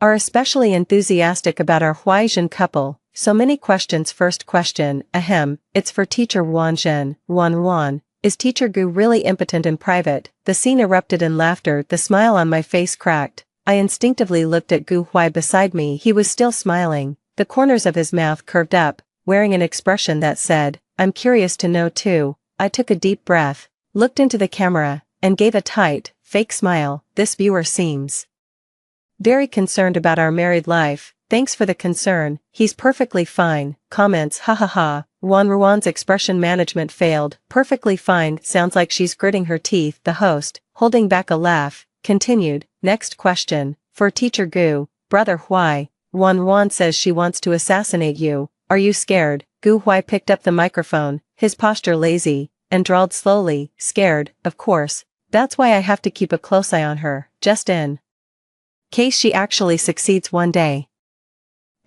are especially enthusiastic about our Huaijin couple. So many questions. First question, ahem, it's for teacher Wanjin. Ruan, is teacher Gu really impotent in private? The scene erupted in laughter. The smile on my face cracked. I instinctively looked at Gu Huai beside me. He was still smiling, the corners of his mouth curved up, wearing an expression that said, I'm curious to know too. I took a deep breath, looked into the camera, and gave a tight, fake smile. This viewer seems very concerned about our married life. Thanks for the concern. He's perfectly fine. Comments, hahaha. Ruan's expression management failed. Perfectly fine sounds like she's gritting her teeth. The host, holding back a laugh, continued. Next question, for teacher Gu, brother Huai. Ruan says she wants to assassinate you. Are you scared? Gu Huai picked up the microphone, his posture lazy, and drawled slowly. Scared, of course. That's why I have to keep a close eye on her, just in case she actually succeeds one day.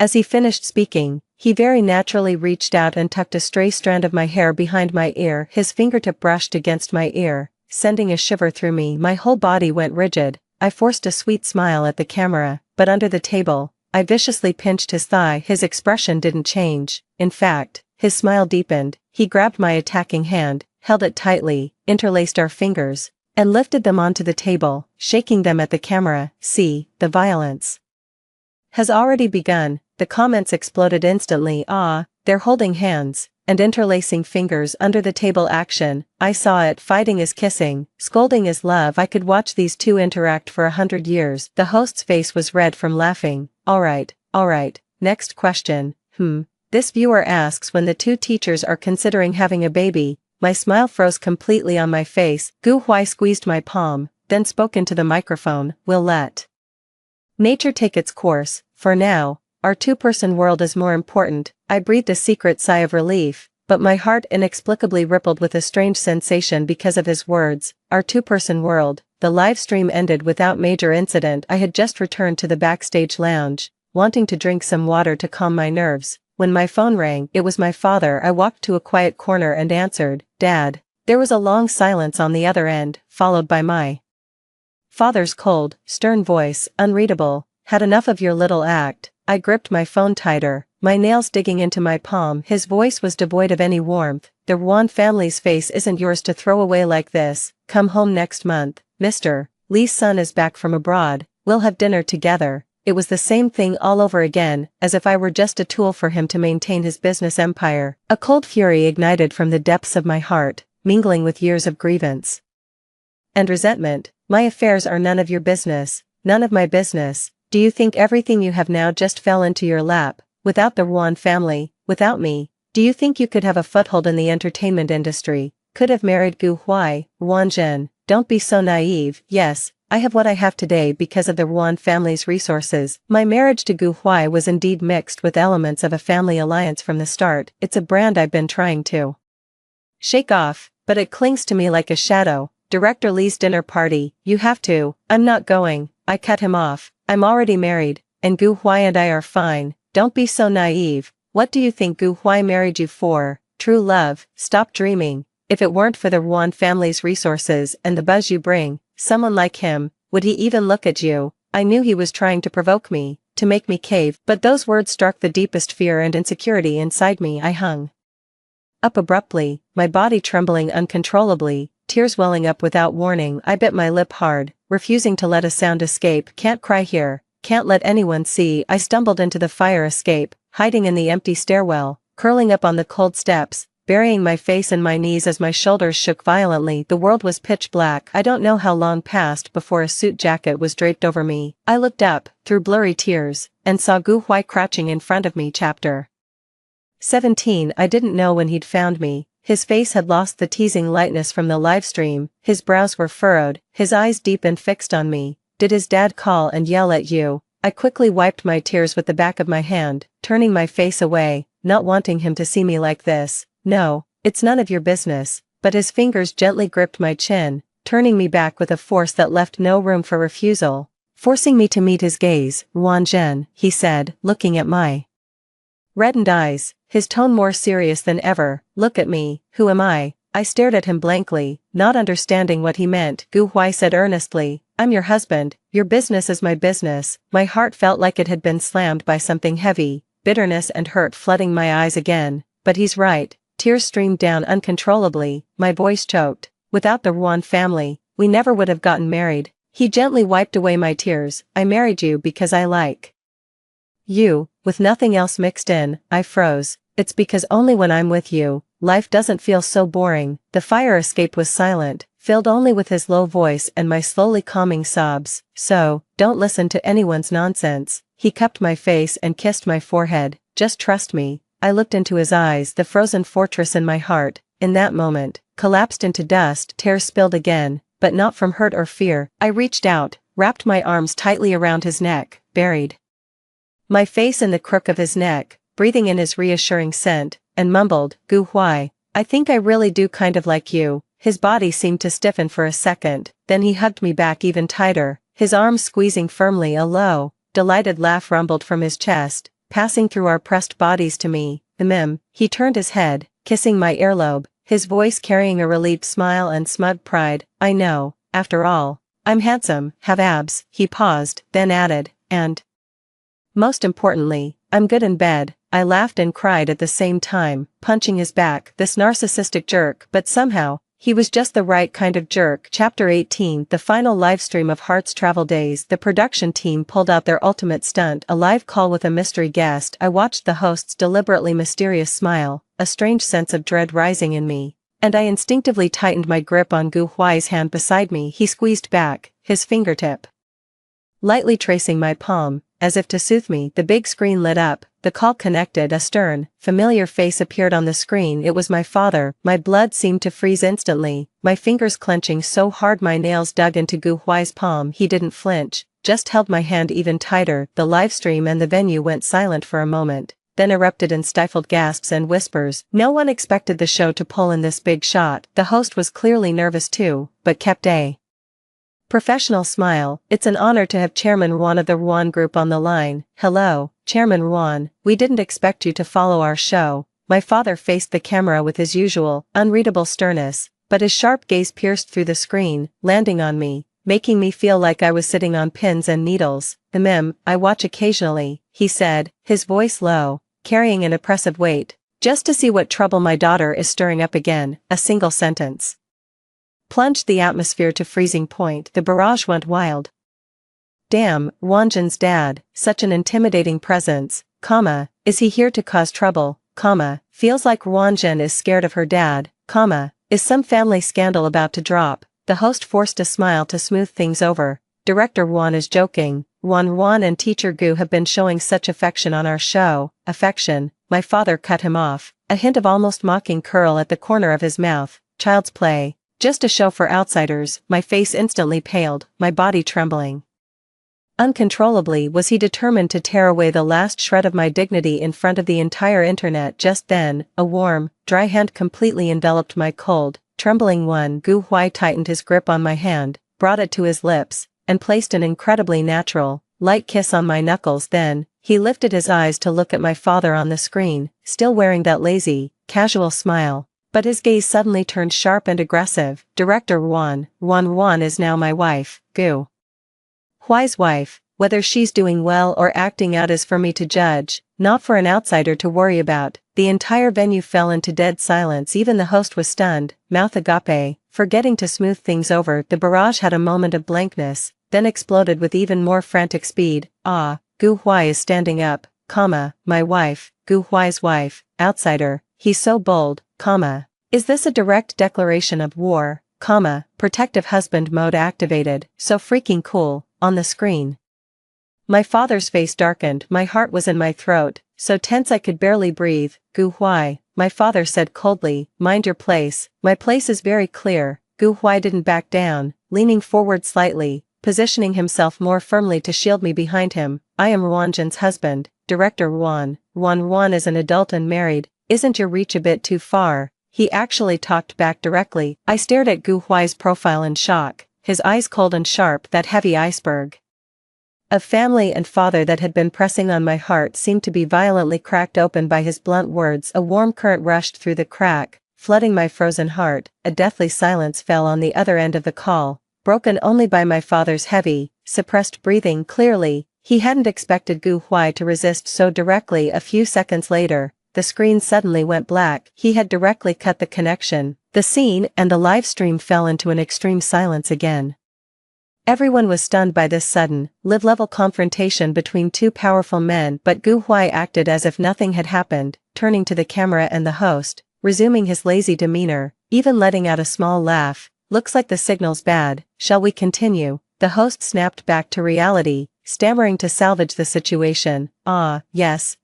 As he finished speaking, he very naturally reached out and tucked a stray strand of my hair behind my ear. His fingertip brushed against my ear, sending a shiver through me. My whole body went rigid. I forced a sweet smile at the camera, but under the table, I viciously pinched his thigh. His expression didn't change. In fact, his smile deepened. He grabbed my attacking hand, held it tightly, interlaced our fingers, and lifted them onto the table, shaking them at the camera. See, the violence has already begun. The comments exploded instantly. Ah, they're holding hands and interlacing fingers under the table. Action. I saw it. Fighting is kissing, scolding is love. I could watch these two interact for 100 years. The host's face was red from laughing. All right, next question. This viewer asks, when the two teachers are considering having a baby. My smile froze completely on my face. Gu Huai squeezed my palm, then spoke into the microphone. We'll let nature take its course. For now, our two-person world is more important. I breathed a secret sigh of relief, but my heart inexplicably rippled with a strange sensation because of his words. Our two-person world. The live stream ended without major incident. I had just returned to the backstage lounge, wanting to drink some water to calm my nerves. When my phone rang, it was my father. I walked to a quiet corner and answered, "Dad." There was a long silence on the other end, followed by my father's cold, stern voice, unreadable. "Had enough of your little act." I gripped my phone tighter, my nails digging into my palm. His voice was devoid of any warmth. "The Yuan family's face isn't yours to throw away like this. Come home next month. Mr. Lee's son is back from abroad. We'll have dinner together." It was the same thing all over again, as if I were just a tool for him to maintain his business empire. A cold fury ignited from the depths of my heart, mingling with years of grievance and resentment. My affairs are none of your business, none of my business. Do you think everything you have now just fell into your lap, without the Yuan family, without me? Do you think you could have a foothold in the entertainment industry, could have married Gu Huai, Yuan Zhen? Don't be so naive. Yes, I have what I have today because of the Yuan family's resources. My marriage to Gu Huai was indeed mixed with elements of a family alliance from the start. It's a brand I've been trying to shake off, but it clings to me like a shadow. Director Lee's dinner party. You have to. I'm not going. I cut him off. I'm already married, and Gu Huai and I are fine. Don't be so naive. What do you think Gu Huai married you for? True love. Stop dreaming. If it weren't for the Yuan family's resources and the buzz you bring, someone like him, would he even look at you? I knew he was trying to provoke me, to make me cave, but those words struck the deepest fear and insecurity inside me. I hung up abruptly, my body trembling uncontrollably, tears welling up without warning. I bit my lip hard, refusing to let a sound escape. Can't cry here, can't let anyone see. I stumbled into the fire escape, hiding in the empty stairwell, curling up on the cold steps, burying my face in my knees as my shoulders shook violently. The world was pitch black. I don't know how long passed before a suit jacket was draped over me. I looked up, through blurry tears, and saw Gu Huai crouching in front of me. Chapter 17. I didn't know when he'd found me. His face had lost the teasing lightness from the livestream, his brows were furrowed, his eyes deep and fixed on me. Did his dad call and yell at you? I quickly wiped my tears with the back of my hand, turning my face away, not wanting him to see me like this. No, it's none of your business. But his fingers gently gripped my chin, turning me back with a force that left no room for refusal, forcing me to meet his gaze. "Yuan Zhen," he said, looking at my reddened eyes, his tone more serious than ever. "Look at me. Who am I?" I stared at him blankly, not understanding what he meant. Gu Huai said earnestly, "I'm your husband. Your business is my business." My heart felt like it had been slammed by something heavy, bitterness and hurt flooding my eyes again. But he's right. Tears streamed down uncontrollably, my voice choked. "Without the Yuan family, we never would have gotten married." He gently wiped away my tears. "I married you because I like you." With nothing else mixed in, I froze. "It's because only when I'm with you, life doesn't feel so boring." The fire escape was silent, filled only with his low voice and my slowly calming sobs. "So, don't listen to anyone's nonsense." He cupped my face and kissed my forehead. "Just trust me." I looked into his eyes. The frozen fortress in my heart, in that moment, collapsed into dust. Tears spilled again, but not from hurt or fear. I reached out, wrapped my arms tightly around his neck, buried my face in the crook of his neck, breathing in his reassuring scent, and mumbled, "Gu Huai, I think I really do kind of like you." His body seemed to stiffen for a second, then he hugged me back even tighter, his arms squeezing firmly. A low, delighted laugh rumbled from his chest, passing through our pressed bodies to me. He turned his head, kissing my earlobe, his voice carrying a relieved smile and smug pride. "I know, after all, I'm handsome, have abs." He paused, then added, "And Most importantly, I'm good in bed. I laughed and cried at the same time, punching his back, this narcissistic jerk, but somehow, he was just the right kind of jerk. Chapter 18, the final livestream of Heart's travel days. The production team pulled out their ultimate stunt, a live call with a mystery guest. I watched the host's deliberately mysterious smile, a strange sense of dread rising in me, and I instinctively tightened my grip on Gu Huai's hand beside me. He squeezed back, his fingertip lightly tracing my palm, as if to soothe me. The big screen lit up, the call connected. A stern, familiar face appeared on the screen. It was my father. My blood seemed to freeze instantly, my fingers clenching so hard my nails dug into Gu Huai's palm. He didn't flinch, just held my hand even tighter. The livestream and the venue went silent for a moment, then erupted in stifled gasps and whispers. No one expected the show to pull in this big shot. The host was clearly nervous too, but kept a professional smile. It's an honor to have Chairman Juan of the Juan Group on the line. Hello, Chairman Juan, we didn't expect you to follow our show. My father faced the camera with his usual, unreadable sternness, but his sharp gaze pierced through the screen, landing on me, making me feel like I was sitting on pins and needles. I watch occasionally, he said, his voice low, carrying an oppressive weight, just to see what trouble my daughter is stirring up again. A single sentence plunged the atmosphere to freezing point. The barrage went wild. Damn, Wanjin's dad, such an intimidating presence, is he here to cause trouble, feels like Wanjin is scared of her dad, is some family scandal about to drop. The host forced a smile to smooth things over. Director Juan is joking. Juan and teacher Gu have been showing such affection on our show. Affection, my father cut him off, a hint of almost mocking curl at the corner of his mouth. Child's play. Just a show for outsiders. My face instantly paled, my body trembling. Uncontrollably was he determined to tear away the last shred of my dignity in front of the entire internet. Just then, a warm, dry hand completely enveloped my cold, trembling one. Gu Huai tightened his grip on my hand, brought it to his lips, and placed an incredibly natural, light kiss on my knuckles. Then, he lifted his eyes to look at my father on the screen, still wearing that lazy, casual smile. But his gaze suddenly turned sharp and aggressive. Director Juan is now my wife, Gu Huai's wife. Whether she's doing well or acting out is for me to judge, not for an outsider to worry about. The entire venue fell into dead silence. Even the host was stunned, mouth agape, forgetting to smooth things over. The barrage had a moment of blankness, then exploded with even more frantic speed. Gu Huai is standing up, my wife, Gu Huai's wife, outsider, he's so bold, is this a direct declaration of war, protective husband mode activated, so freaking cool, on the screen. My father's face darkened. My heart was in my throat, so tense I could barely breathe. Gu Huai, my father said coldly, mind your place. My place is very clear. Gu Huai didn't back down, leaning forward slightly, positioning himself more firmly to shield me behind him. I am Wanjin's husband, Director Juan. Juan is an adult and married. Isn't your reach a bit too far? He actually talked back directly. I stared at Gu Huai's profile in shock, his eyes cold and sharp. That heavy iceberg of family and father that had been pressing on my heart seemed to be violently cracked open by his blunt words. A warm current rushed through the crack, flooding my frozen heart. A deathly silence fell on the other end of the call, broken only by my father's heavy, suppressed breathing. Clearly, he hadn't expected Gu Huai to resist so directly. A few seconds later, the screen suddenly went black. He had directly cut the connection. The scene and the live stream fell into an extreme silence again. Everyone was stunned by this sudden, live-level confrontation between two powerful men, but Gu Huai acted as if nothing had happened, turning to the camera and the host, resuming his lazy demeanor, even letting out a small laugh. Looks like the signal's bad, shall we continue? The host snapped back to reality, stammering to salvage the situation. Yes,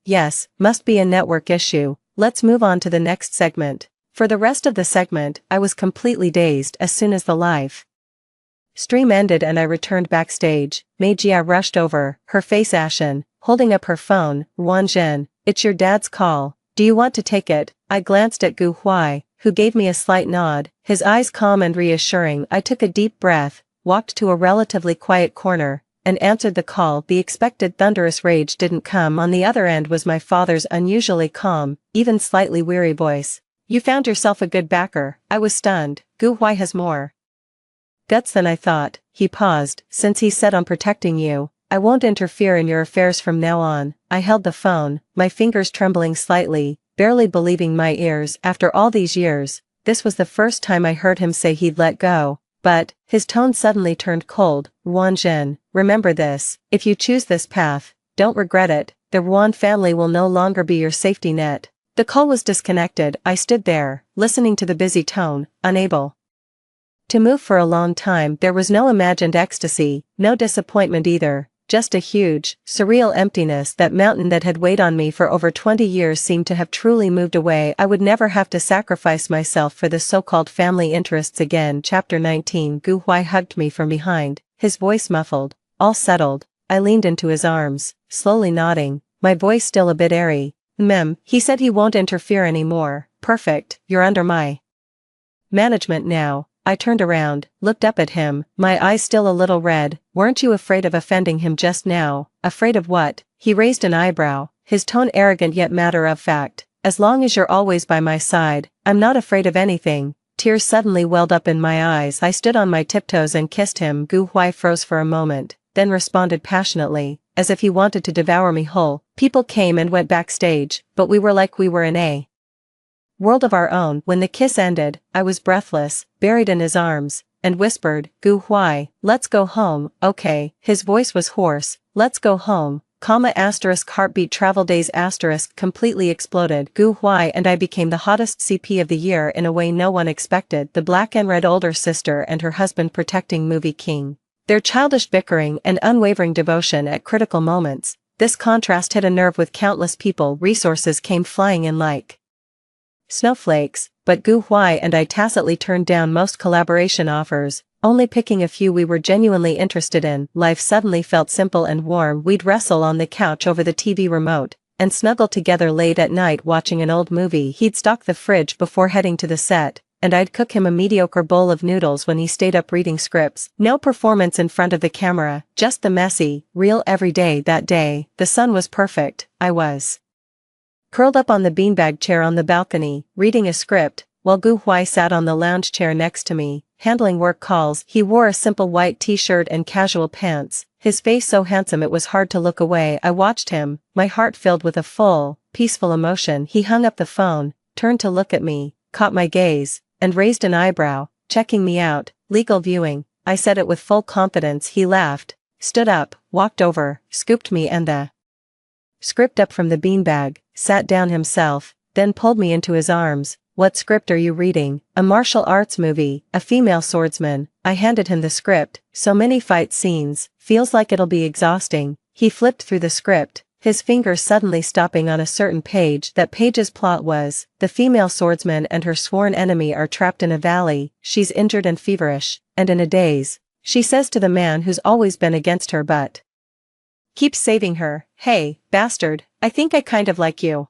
must be a network issue. Let's move on to the next segment. For the rest of the segment, I was completely dazed. As soon as the live stream ended and I returned backstage, Mei Jia rushed over, her face ashen, holding up her phone. Wanjin, it's your dad's call. Do you want to take it? I glanced at Gu Huai, who gave me a slight nod, his eyes calm and reassuring. I took a deep breath, walked to a relatively quiet corner, and answered the call. The expected thunderous rage didn't come. On the other end was my father's unusually calm, even slightly weary voice. You found yourself a good backer. I was stunned. Gu Huai has more guts than I thought. He paused. Since he's set on protecting you, I won't interfere in your affairs from now on. I held the phone, my fingers trembling slightly, barely believing my ears. After all these years, this was the first time I heard him say he'd let go. But, his tone suddenly turned cold. Ruan-jin, remember this, if you choose this path, don't regret it, the Ruan family will no longer be your safety net. The call was disconnected. I stood there, listening to the busy tone, unable to move for a long time. There was no imagined ecstasy, no disappointment either, just a huge, surreal emptiness. That mountain that had weighed on me for over 20 years seemed to have truly moved away. I would never have to sacrifice myself for the so-called family interests again. Chapter 19. Gu Huai hugged me from behind, his voice muffled, all settled. I leaned into his arms, slowly nodding, my voice still a bit airy. He said he won't interfere anymore. Perfect, you're under my management now. I turned around, looked up at him, my eyes still a little red. Weren't you afraid of offending him just now? Afraid of what? He raised an eyebrow, his tone arrogant yet matter of fact. As long as you're always by my side, I'm not afraid of anything. Tears suddenly welled up in my eyes. I stood on my tiptoes and kissed him. Gu Huai froze for a moment, then responded passionately, as if he wanted to devour me whole. People came and went backstage, but we were like we were in a world of our own. When the kiss ended, I was breathless, buried in his arms, and whispered, Gu Huai, let's go home, okay? His voice was hoarse. Let's go home, heartbeat travel days completely exploded. Gu Huai and I became the hottest CP of the year in a way no one expected. The black and red older sister and her husband protecting movie king. Their childish bickering and unwavering devotion at critical moments. This contrast hit a nerve with countless people. Resources came flying in like snowflakes, but Gu Huai and I tacitly turned down most collaboration offers, only picking a few we were genuinely interested in. Life suddenly felt simple and warm. We'd wrestle on the couch over the TV remote, and snuggle together late at night watching an old movie. He'd stock the fridge before heading to the set, and I'd cook him a mediocre bowl of noodles when he stayed up reading scripts. No performance in front of the camera, just the messy, real everyday. That day, the sun was perfect. I was curled up on the beanbag chair on the balcony, reading a script, while Gu Huai sat on the lounge chair next to me, handling work calls. He wore a simple white t-shirt and casual pants, his face so handsome it was hard to look away. I watched him, my heart filled with a full, peaceful emotion. He hung up the phone, turned to look at me, caught my gaze, and raised an eyebrow, checking me out. Legal viewing, I said it with full confidence. He laughed, stood up, walked over, scooped me and the script up from the beanbag, sat down himself, then pulled me into his arms. What script are you reading? A martial arts movie, a female swordsman. I handed him the script. So many fight scenes, feels like it'll be exhausting. He flipped through the script, his fingers suddenly stopping on a certain page. That page's plot was, the female swordsman and her sworn enemy are trapped in a valley. She's injured and feverish, and in a daze. She says to the man who's always been against her but keeps saving her, hey, bastard, I think I kind of like you.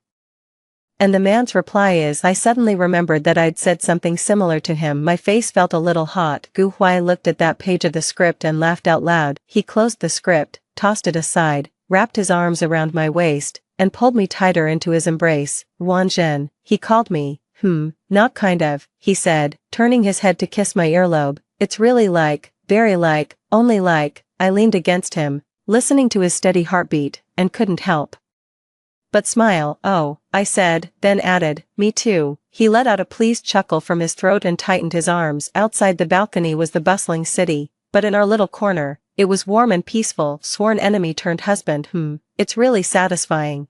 And the man's reply is, I suddenly remembered that I'd said something similar to him. My face felt a little hot. Gu Huai looked at that page of the script and laughed out loud. He closed the script, tossed it aside, wrapped his arms around my waist, and pulled me tighter into his embrace. Ruan-jin, he called me. Not kind of, he said, turning his head to kiss my earlobe. It's really like, very like, only like. I leaned against him, listening to his steady heartbeat, and couldn't help but smile. Oh, I said, then added, me too. He let out a pleased chuckle from his throat and tightened his arms. Outside the balcony was the bustling city, but in our little corner, it was warm and peaceful. Sworn enemy turned husband. It's really satisfying.